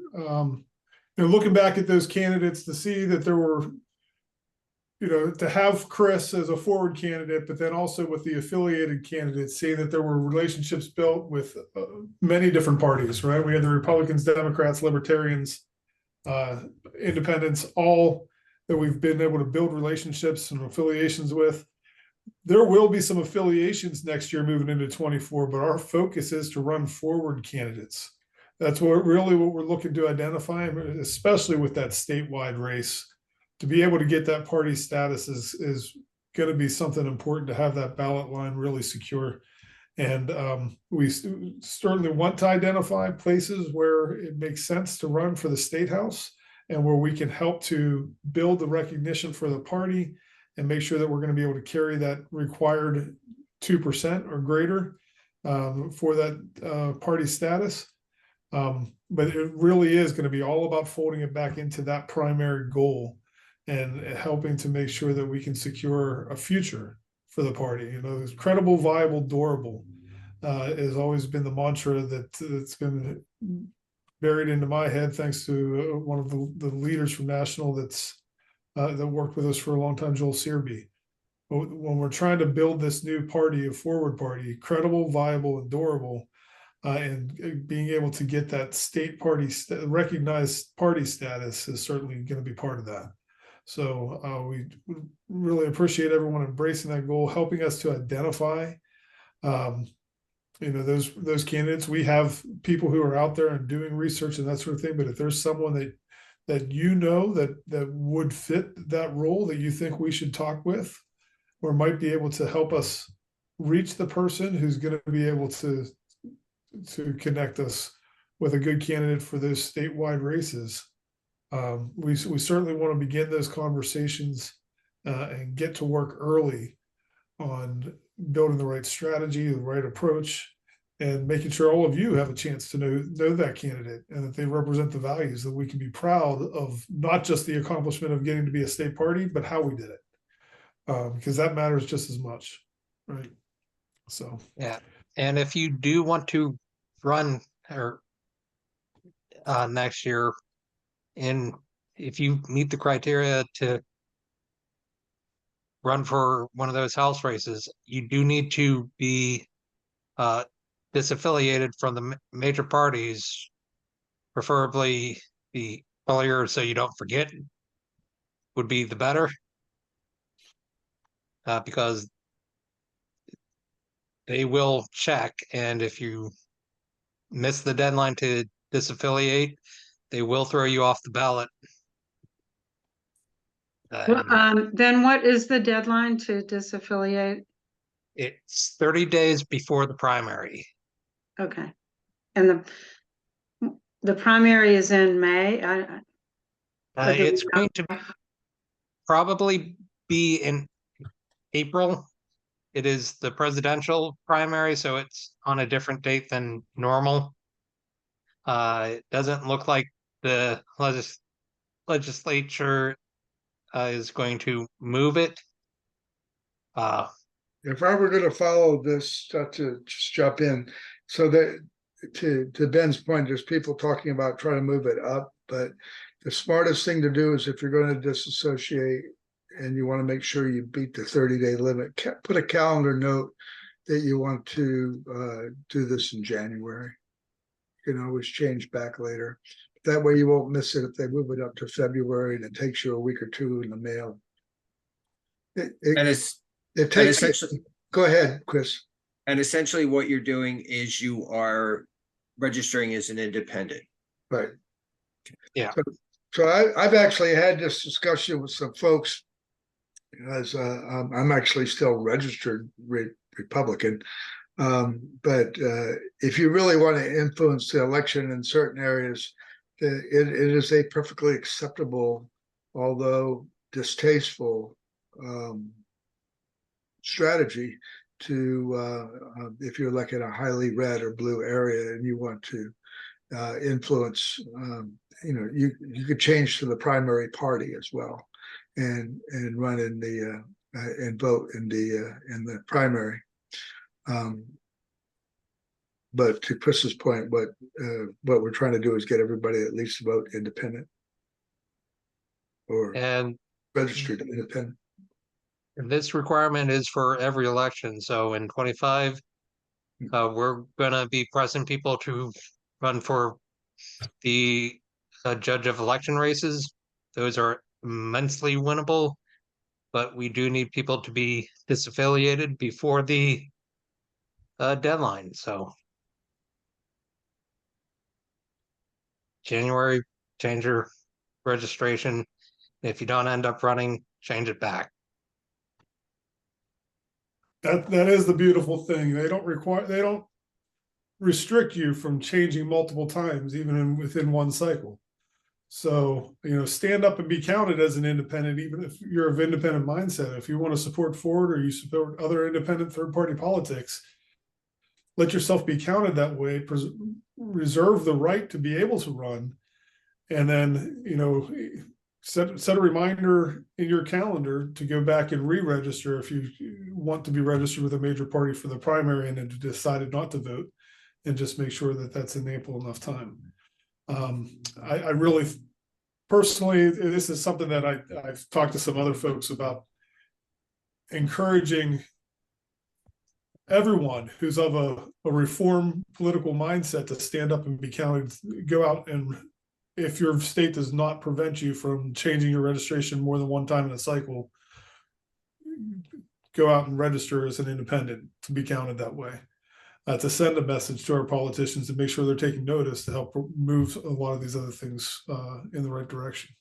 Looking back at those candidates to see that there were, to have Chris as a forward candidate, but then also with the affiliated candidates, seeing that there were relationships built with many different parties, right? We had the Republicans, Democrats, Libertarians, independents, all that we've been able to build relationships and affiliations with. There will be some affiliations next year moving into 24, but our focus is to run forward candidates. That's what we're looking to identify, especially with that statewide race. To be able to get that party status is going to be something important, to have that ballot line really secure. And we certainly want to identify places where it makes sense to run for the state house, and where we can help to build the recognition for the party and make sure that we're going to be able to carry that required 2% or greater for that party status. But it really is going to be all about folding it back into that primary goal and helping to make sure that we can secure a future for the party. It's credible, viable, durable has always been the mantra that's been buried into my head, thanks to one of the leaders from National that worked with us for a long time, Joel Searby. When we're trying to build this new party, a forward party, credible, viable, and durable, and being able to get that state party recognized party status is certainly going to be part of that. So we really appreciate everyone embracing that goal, helping us to identify those candidates. We have people who are out there and doing research and that sort of thing, but if there's someone that that would fit that role that you think we should talk with, or might be able to help us reach the person who's going to be able to connect us with a good candidate for those statewide races, we certainly want to begin those conversations and get to work early on building the right strategy, the right approach, and making sure all of you have a chance to know that candidate, and that they represent the values that we can be proud of, not just the accomplishment of getting to be a state party, but how we did it, because that matters just as much, right? So Yeah, and if you do want to run or next year, and if you meet the criteria to run for one of those house races, you do need to be disaffiliated from the major parties, preferably the earlier, so you don't forget, would be the better, because they will check, and if you miss the deadline to disaffiliate, they will throw you off the ballot. Then what is the deadline to disaffiliate? It's 30 days before the primary. Okay, and the primary is in May. It's going to probably be in April. It is the presidential primary, so it's on a different date than normal. It doesn't look like the legislature is going to move it. If I were going to follow this, to just jump in, so that to Ben's point, there's people talking about trying to move it up, but the smartest thing to do is, if you're going to disassociate and you want to make sure you beat the 30-day limit, put a calendar note that you want to do this in January. You can always change back later. That way you won't miss it if they move it up to February and it takes you a week or two in the mail. It takes. Go ahead, Chris. And essentially what you're doing is you are registering as an independent. Right. Yeah. So I've actually had this discussion with some folks, as I'm actually still registered Republican. But if you really want to influence the election in certain areas, it is a perfectly acceptable, although distasteful, strategy to, if you're like in a highly red or blue area and you want to influence, you could change to the primary party as well, and run in the and vote in the primary. But to Chris's point, what we're trying to do is get everybody at least to vote independent or And registered independent. This requirement is for every election, so in 25, we're gonna be pressing people to run for the judge of election races. Those are immensely winnable, but we do need people to be disaffiliated before the deadline, so. January, change your registration. If you don't end up running, change it back. That is the beautiful thing. They don't restrict you from changing multiple times, even within one cycle. So, stand up and be counted as an independent, even if you're of independent mindset. If you want to support Ford or you support other independent third-party politics, let yourself be counted that way, reserve the right to be able to run. And then, set a reminder in your calendar to go back and re-register if you want to be registered with a major party for the primary and then decided not to vote, and just make sure that that's in ample enough time. I really, personally, this is something that I've talked to some other folks about, encouraging everyone who's of a reform political mindset to stand up and be counted, go out, and if your state does not prevent you from changing your registration more than one time in a cycle, go out and register as an independent to be counted that way. To send a message to our politicians and make sure they're taking notice to help move a lot of these other things in the right direction.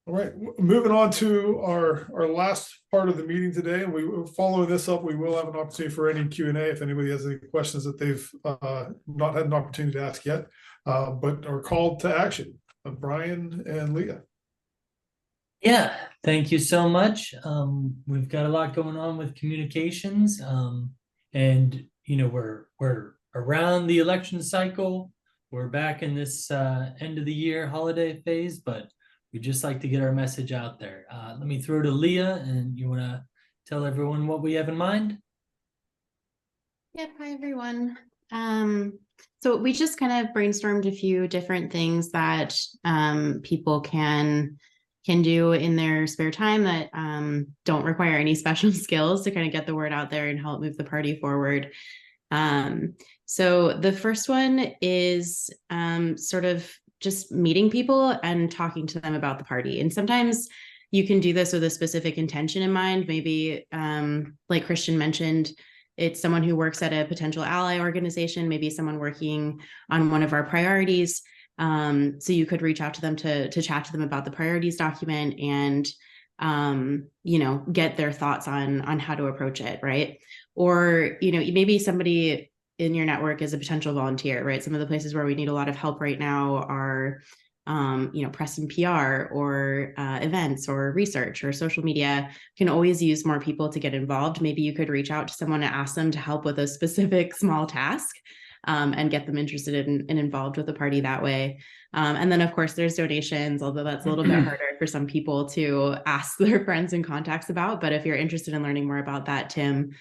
All right, moving on to our last part of the meeting today, and we will follow this up. We will have an opportunity for any Q&A if anybody has any questions that they've not had an opportunity to ask yet, but are called to action. Brian and Leah. Yeah, thank you so much. We've got a lot going on with communications, and we're around the election cycle. We're back in this end of the year holiday phase, but we just like to get our message out there. Let me throw to Leah, and you want to tell everyone what we have in mind? Yep, hi everyone. So we just kind of brainstormed a few different things that people can do in their spare time that don't require any special skills to kind of get the word out there and help move the party forward. So the first one is sort of just meeting people and talking to them about the party. And sometimes you can do this with a specific intention in mind. Maybe like Christian mentioned, it's someone who works at a potential ally organization, maybe someone working on one of our priorities. So you could reach out to them to chat to them about the priorities document and, get their thoughts on how to approach it, right? Or, maybe somebody in your network is a potential volunteer, right? Some of the places where we need a lot of help right now are, press and PR or events or research or social media. Can always use more people to get involved. Maybe you could reach out to someone and ask them to help with a specific small task. And get them interested and involved with the party that way. And then, of course, there's donations, although that's a little bit harder for some people to ask their friends and contacts about. But if you're interested in learning more about that, Tim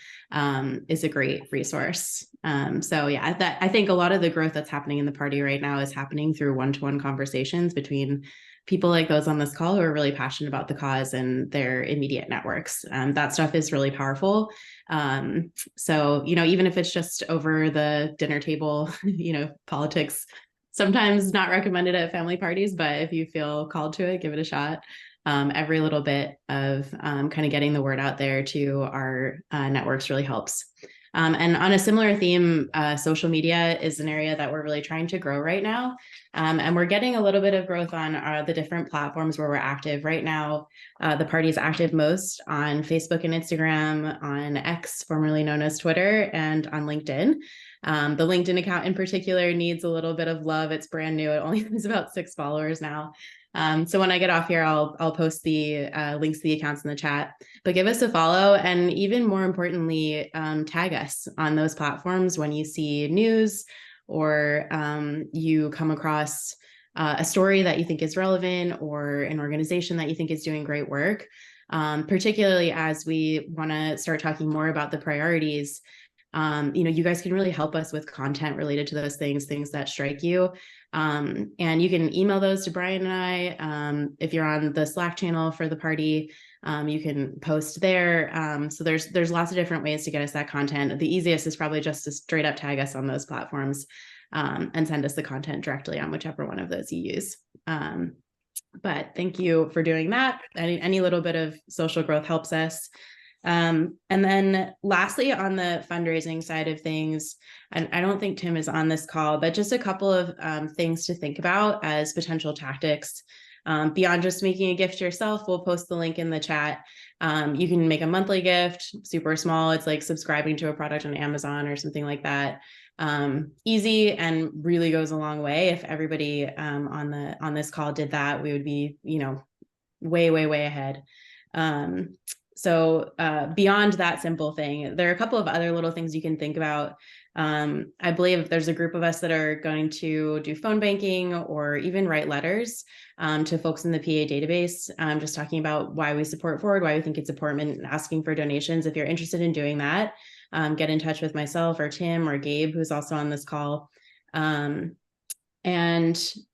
is a great resource. So yeah, I think a lot of the growth that's happening in the party right now is happening through one-to-one conversations between people like those on this call who are really passionate about the cause and their immediate networks. That stuff is really powerful. So, even if it's just over the dinner table, politics, sometimes not recommended at family parties, but if you feel called to it, give it a shot. Every little bit of kind of getting the word out there to our networks really helps. And on a similar theme, social media is an area that we're really trying to grow right now. And we're getting a little bit of growth on the different platforms where we're active. Right now, the party is active most on Facebook and Instagram, on X, formerly known as Twitter, and on LinkedIn. The LinkedIn account in particular needs a little bit of love. It's brand new. It only has about 6 followers now. So when I get off here, I'll post the links to the accounts in the chat, but give us a follow. And even more importantly, tag us on those platforms when you see news or you come across a story that you think is relevant or an organization that you think is doing great work, particularly as we want to start talking more about the priorities. You guys can really help us with content related to those things that strike you. And you can email those to Brian and I. If you're on the Slack channel for the party, you can post there. So there's lots of different ways to get us that content. The easiest is probably just to straight up tag us on those platforms, and send us the content directly on whichever one of those you use. But thank you for doing that. Any little bit of social growth helps us. And then lastly, on the fundraising side of things, and I don't think Tim is on this call, but just a couple of things to think about as potential tactics. Beyond just making a gift yourself, we'll post the link in the chat. You can make a monthly gift, super small. It's like subscribing to a product on Amazon or something like that. Easy and really goes a long way. If everybody on this call did that, we would be, way ahead. So beyond that simple thing, there are a couple of other little things you can think about. I believe there's a group of us that are going to do phone banking or even write letters to folks in the PA database, just talking about why we support Forward, why we think it's important, and asking for donations. If you're interested in doing that, get in touch with myself or Tim or Gabe, who's also on this call. And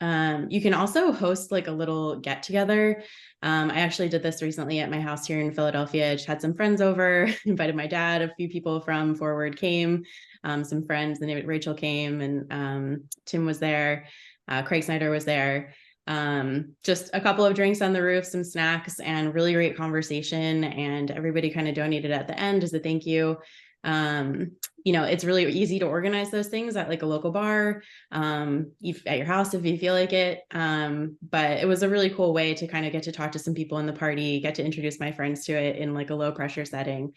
you can also host like a little get together. I actually did this recently at my house here in Philadelphia. I just had some friends over, invited my dad, a few people from Forward came, some friends, and Rachel came, and Tim was there, Craig Snyder was there. Just a couple of drinks on the roof, some snacks, and really great conversation. And everybody kind of donated at the end as a thank you. It's really easy to organize those things at like a local bar, at your house if you feel like it. But it was a really cool way to kind of get to talk to some people in the party, get to introduce my friends to it in like a low pressure setting.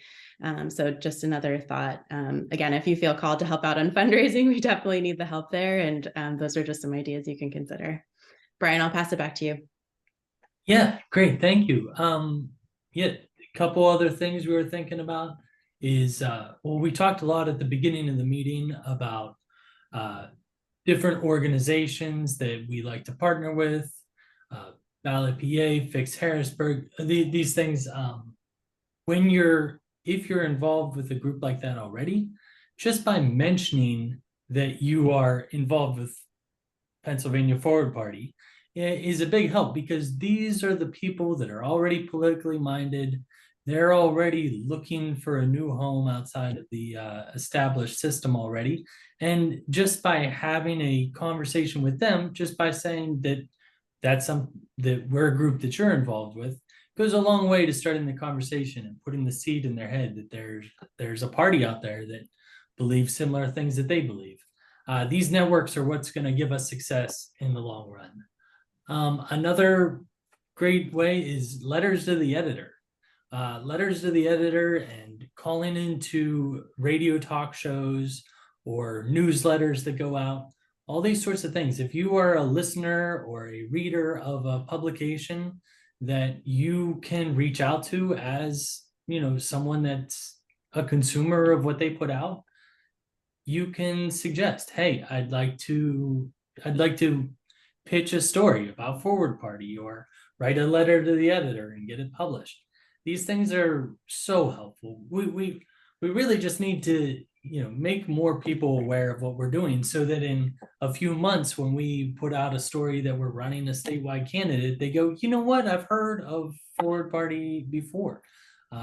So just another thought. Again, if you feel called to help out on fundraising, we definitely need the help there. And those are just some ideas you can consider. Brian, I'll pass it back to you. Yeah, great. Thank you. A couple other things we were thinking about is, we talked a lot at the beginning of the meeting about different organizations that we like to partner with, Ballot PA, Fix Harrisburg, these things. If you're involved with a group like that already, just by mentioning that you are involved with Pennsylvania Forward Party is a big help, because these are the people that are already politically minded. They're already looking for a new home outside of the established system already. And just by having a conversation with them, just by saying that that we're a group that you're involved with, goes a long way to starting the conversation and putting the seed in their head that there's a party out there that believes similar things that they believe. These networks are what's going to give us success in the long run. Another great way is letters to the editor. Letters to the editor and calling into radio talk shows or newsletters that go out, all these sorts of things. If you are a listener or a reader of a publication that you can reach out to as, someone that's a consumer of what they put out, you can suggest, hey, I'd like to pitch a story about Forward Party, or write a letter to the editor and get it published. These things are so helpful. We really just need to, make more people aware of what we're doing, so that in a few months, when we put out a story that we're running a statewide candidate, they go, you know what, I've heard of Forward Party before.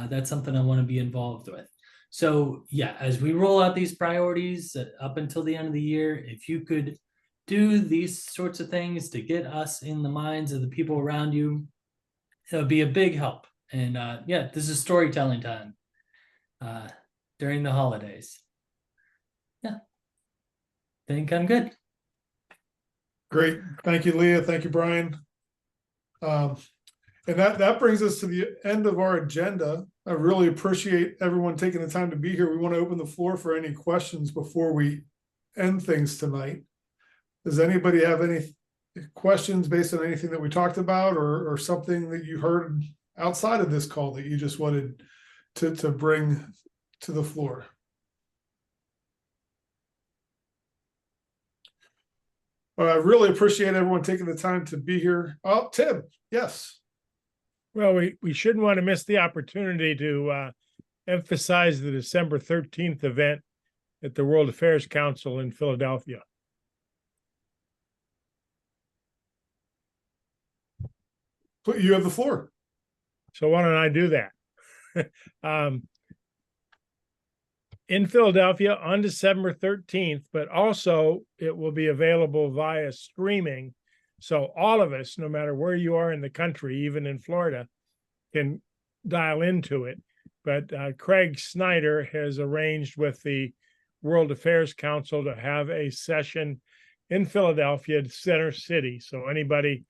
That's something I want to be involved with. So yeah, as we roll out these priorities up until the end of the year, if you could do these sorts of things to get us in the minds of the people around you, it would be a big help. And this is storytelling time during the holidays. Yeah, think I'm good. Great. Thank you, Leah. Thank you, Brian. And that brings us to the end of our agenda. I really appreciate everyone taking the time to be here. We want to open the floor for any questions before we end things tonight. Does anybody have any questions based on anything that we talked about, or something that you heard outside of this call that you just wanted to bring to the floor? Well, I really appreciate everyone taking the time to be here. Oh, Tim, yes. Well, we shouldn't want to miss the opportunity to emphasize the December 13th event at the World Affairs Council in Philadelphia. You have the floor. So why don't I do that? In Philadelphia on December 13th, but also it will be available via streaming. So all of us, no matter where you are in the country, even in Florida, can dial into it. But Craig Snyder has arranged with the World Affairs Council to have a session in Philadelphia, Center City. So anybody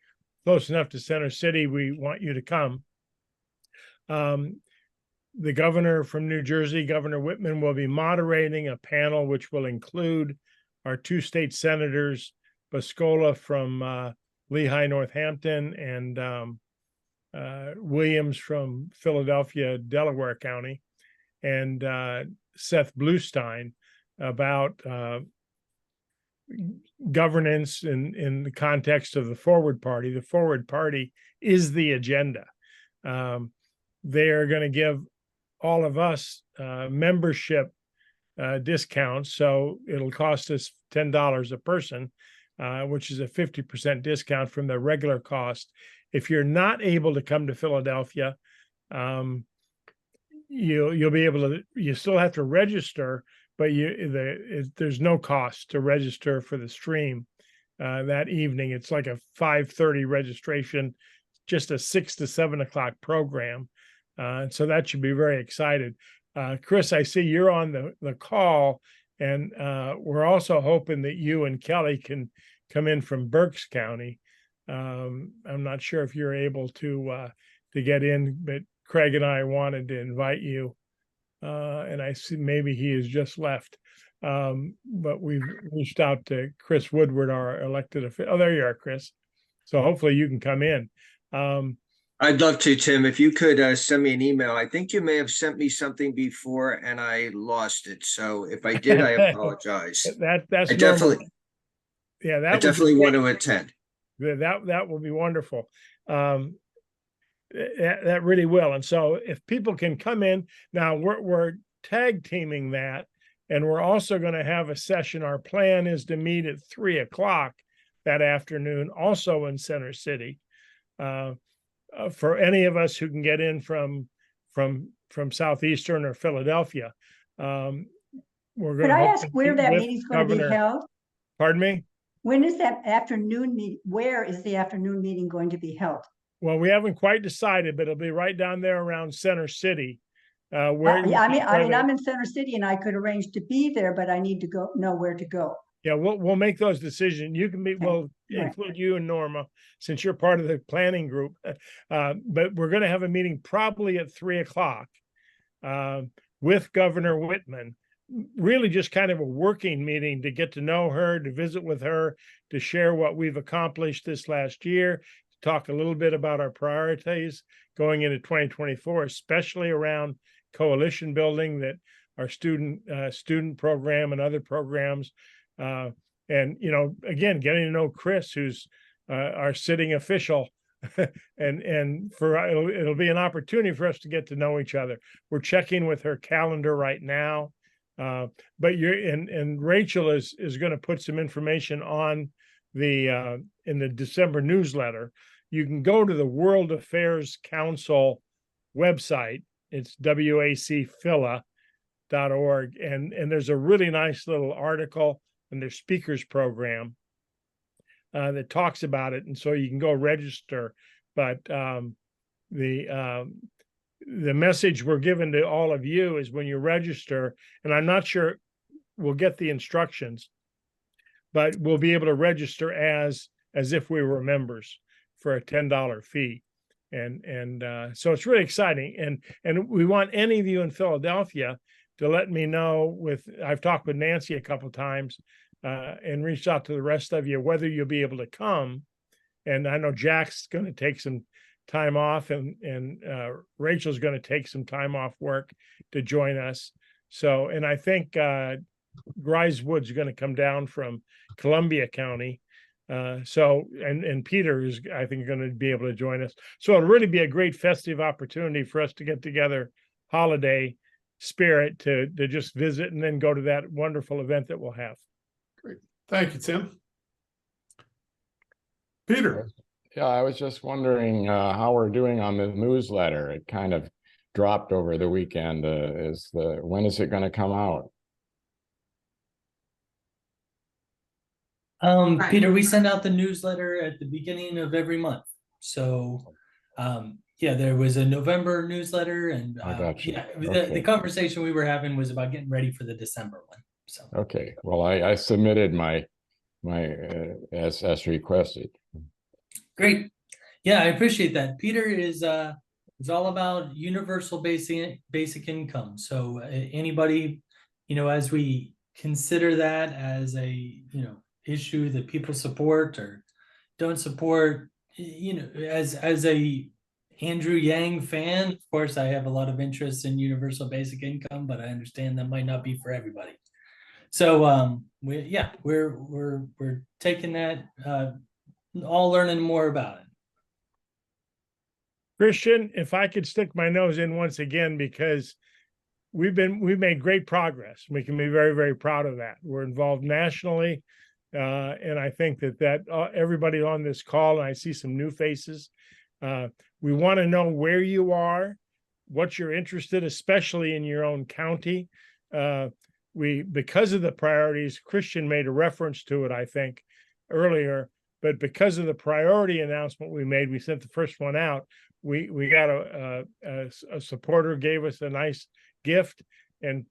close enough to Center City, we want you to come. The governor from New Jersey, Governor Whitman, will be moderating a panel which will include our two state senators, Boscola from Lehigh, Northampton, and Williams from Philadelphia, Delaware County, and Seth Bluestein about governance in the context of the Forward Party. The Forward Party is the agenda. They are going to give all of us membership discounts. So it'll cost us $10 a person, which is a 50% discount from the regular cost. If you're not able to come to Philadelphia, you'll be able to. You still have to register, but there's no cost to register for the stream that evening. It's like a 5:30 registration, just a 6 to 7 o'clock program. So that should be very excited. Chris, I see you're on the call, and we're also hoping that you and Kelly can come in from Berks County. I'm not sure if you're able to get in, but Craig and I wanted to invite you, and I see maybe he has just left. But we've reached out to Chris Woodward, our elected official. Oh, there you are, Chris. So hopefully you can come in. I'd love to, Tim. If you could send me an email. I think you may have sent me something before and I lost it. So if I did, I apologize. That's I definitely, yeah, I definitely want to attend. That will be wonderful. That really will. And so if people can come in now, we're tag teaming that, and we're also going to have a session. Our plan is to meet at 3 o'clock that afternoon, also in Center City. For any of us who can get in from Southeastern or Philadelphia, we're going Could I ask where that meeting's going to be held? Pardon me? When is that afternoon meeting? Where is the afternoon meeting going to be held? Well, we haven't quite decided, but it'll be right down there around Center City. Yeah, I'm in Center City, and I could arrange to be there, but I need to know where to go. Yeah, we'll make those decisions. You can meet. We'll include you and Norma, since you're part of the planning group. But we're going to have a meeting probably at 3 o'clock with Governor Whitman. Really, just kind of a working meeting to get to know her, to visit with her, to share what we've accomplished this last year, to talk a little bit about our priorities going into 2024, especially around coalition building, that our student program and other programs. And, again, getting to know Chris, who's our sitting official, and it'll be an opportunity for us to get to know each other. We're checking with her calendar right now. But and Rachel is going to put some information on in the December newsletter. You can go to the World Affairs Council website. It's wacphila.org, and there's a really nice little article in their speakers program that talks about it, and so you can go register. But the message we're given to all of you is when you register, and I'm not sure we'll get the instructions, but we'll be able to register as if we were members for a $10 fee. And so it's really exciting. And we want any of you in Philadelphia to let me know. I've talked with Nancy a couple of times and reached out to the rest of you, whether you'll be able to come. And I know Jack's going to take some time off, and Rachel's going to take some time off work to join us. So, and I think Grisewood's going to come down from Columbia County. And Peter is, I think, going to be able to join us. So it'll really be a great festive opportunity for us to get together, holiday, spirit to just visit and then go to that wonderful event that we'll have. Thank you, Tim. Peter. Yeah, I was just wondering how we're doing on the newsletter. It kind of dropped over the weekend. When is it going to come out? Peter, we send out the newsletter at the beginning of every month. So, yeah, there was a November newsletter, and I got you. yeah, Okay. the conversation we were having was about getting ready for the December one. So, Okay, well, I submitted my as requested. great. Yeah, I appreciate that. Peter is all about universal basic income. So anybody, as we consider that as a issue that people support or don't support, as a Andrew Yang fan, of course, I have a lot of interest in universal basic income, but I understand that might not be for everybody. So we're taking that, all learning more about it. Christian, if I could stick my nose in once again, because we've made great progress. We can be very, very proud of that. We're involved nationally. And I think that everybody on this call, and I see some new faces, we want to know where you are, what you're interested, especially in your own county. Because of the priorities, Christian made a reference to it, I think, earlier, but because of the priority announcement we made, we sent the first one out. We got a supporter gave us a nice gift and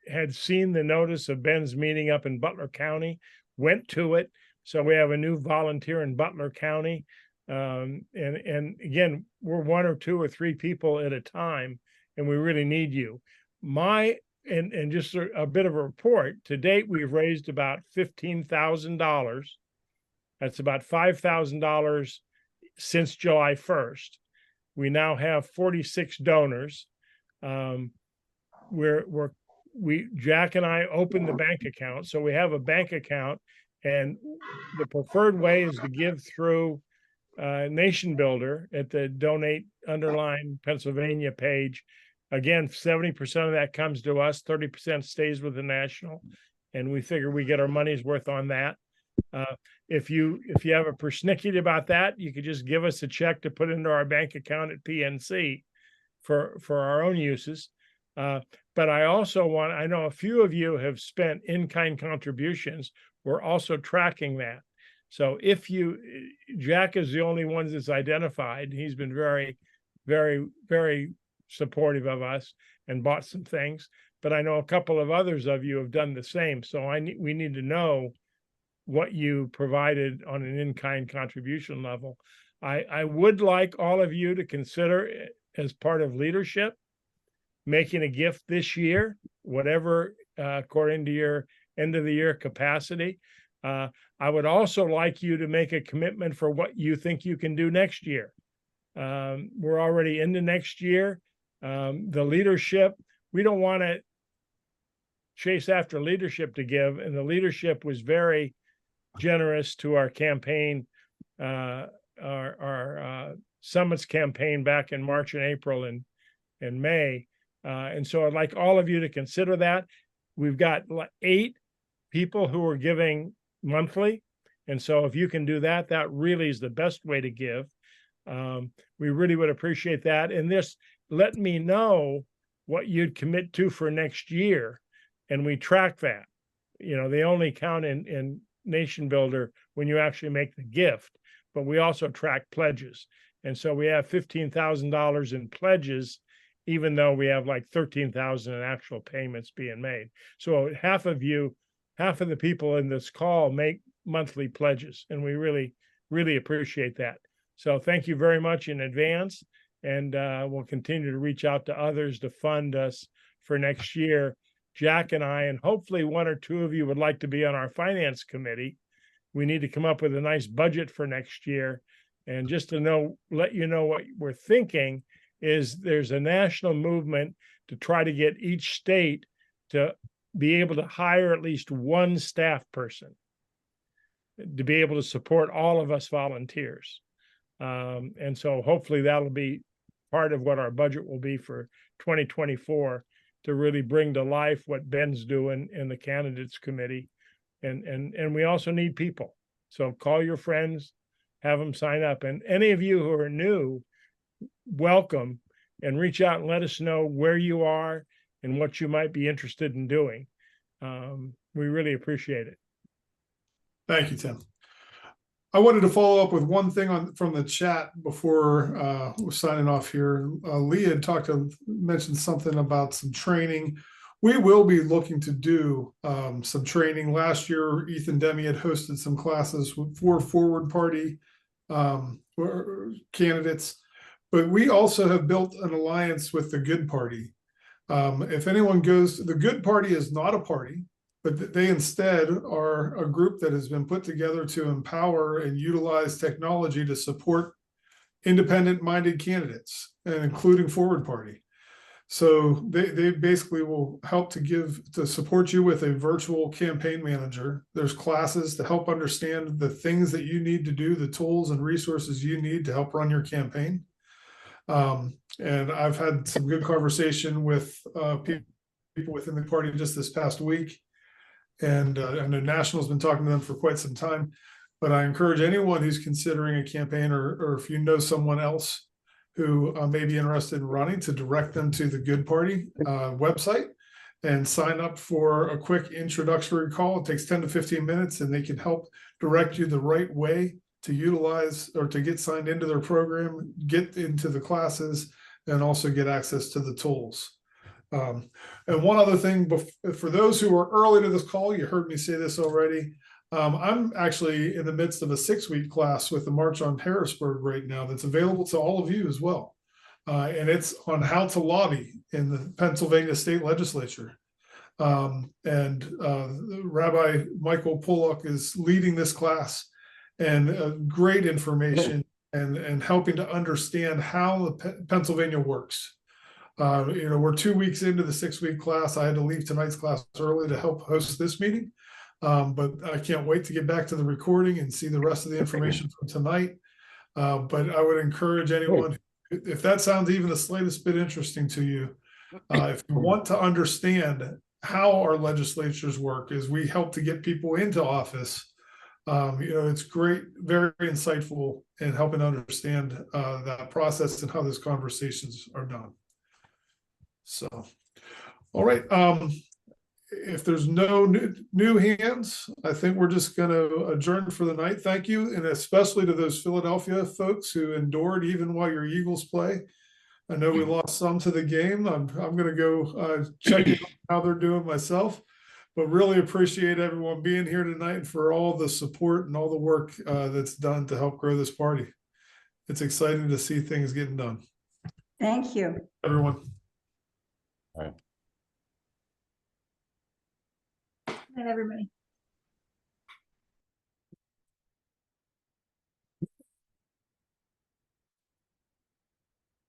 had seen the notice of Ben's meeting up in Butler County, went to it. So we have a new volunteer in Butler County. And again, we're 1 or 2 or 3 people at a time, and we really need you. And just a bit of a report, to date, we've raised about $15,000. That's about $5,000 since July 1st. We now have 46 donors. Jack and I opened the bank account. So we have a bank account, and the preferred way is to give through Nation Builder at the Donate _ Pennsylvania page. Again, 70% of that comes to us, 30% stays with the national, and we figure we get our money's worth on that. If you have a persnickety about that, you could just give us a check to put into our bank account at PNC for our own uses. But I know a few of you have spent in-kind contributions. We're also tracking that. So Jack is the only one that's identified. He's been very, very, very supportive of us and bought some things. But I know a couple of others of you have done the same. So we need to know what you provided on an in-kind contribution level. I would like all of you to consider, as part of leadership, making a gift this year, whatever according to your end of the year capacity. I would also like you to make a commitment for what you think you can do next year. We're already into next year. The leadership, we don't want to chase after leadership to give, and the leadership was very generous to our campaign, our summits campaign back in March and April and May. And so I'd like all of you to consider that. We've got 8 people who are giving monthly. And so if you can do that, that really is the best way to give. We really would appreciate that. And let me know what you'd commit to for next year. And we track that. They only count in Nation Builder when you actually make the gift, but we also track pledges. And so we have $15,000 in pledges, even though we have like 13,000 in actual payments being made. So half of the people in this call make monthly pledges, and we really, really appreciate that. So thank you very much in advance, and we'll continue to reach out to others to fund us for next year. Jack and I, and hopefully 1 or 2 of you would like to be on our finance committee. We need to come up with a nice budget for next year. And just to let you know what we're thinking is there's a national movement to try to get each state to be able to hire at least 1 staff person to be able to support all of us volunteers. And so hopefully that'll be part of what our budget will be for 2024. to really bring to life what Ben's doing in the candidates committee. And we also need people. So call your friends, have them sign up. And any of you who are new, welcome, and reach out and let us know where you are and what you might be interested in doing. We really appreciate it. Thank you, Tim. I wanted to follow up with one thing from the chat before we're signing off here. Leah had mentioned something about some training. We will be looking to do some training. Last year, Ethan Demi had hosted some classes for Forward Party candidates, but we also have built an alliance with the Good Party. If anyone goes, the Good Party is not a party, but they instead are a group that has been put together to empower and utilize technology to support independent-minded candidates, and including Forward Party. So they basically will help to support you with a virtual campaign manager. There's classes to help understand the things that you need to do, the tools and resources you need to help run your campaign. And I've had some good conversation with people within the party just this past week. And I know National's been talking to them for quite some time, but I encourage anyone who's considering a campaign, or if you know someone else who may be interested in running, to direct them to the Good Party website and sign up for a quick introductory call. It takes 10 to 15 minutes, and they can help direct you the right way to utilize or to get signed into their program, get into the classes, and also get access to the tools. And one other thing, for those who are early to this call, you heard me say this already. I'm actually in the midst of a 6-week class with the March on Harrisburg right now that's available to all of you as well. And it's on how to lobby in the Pennsylvania state legislature. And Rabbi Michael Pollock is leading this class, and great information and helping to understand how Pennsylvania works. We're 2 weeks into the 6-week class. I had to leave tonight's class early to help host this meeting. But I can't wait to get back to the recording and see the rest of the information from tonight. But I would encourage anyone, if that sounds even the slightest bit interesting to you, if you want to understand how our legislatures work as we help to get people into office, it's great, very insightful in helping understand that process and how those conversations are done. So, all right. If there's no new hands, I think we're just going to adjourn for the night. Thank you. And especially to those Philadelphia folks who endured even while your Eagles play. I know we lost some to the game. I'm going to go check how they're doing myself, but really appreciate everyone being here tonight and for all the support and all the work that's done to help grow this party. It's exciting to see things getting done. Thank you. Everyone. All right. Good night, everybody.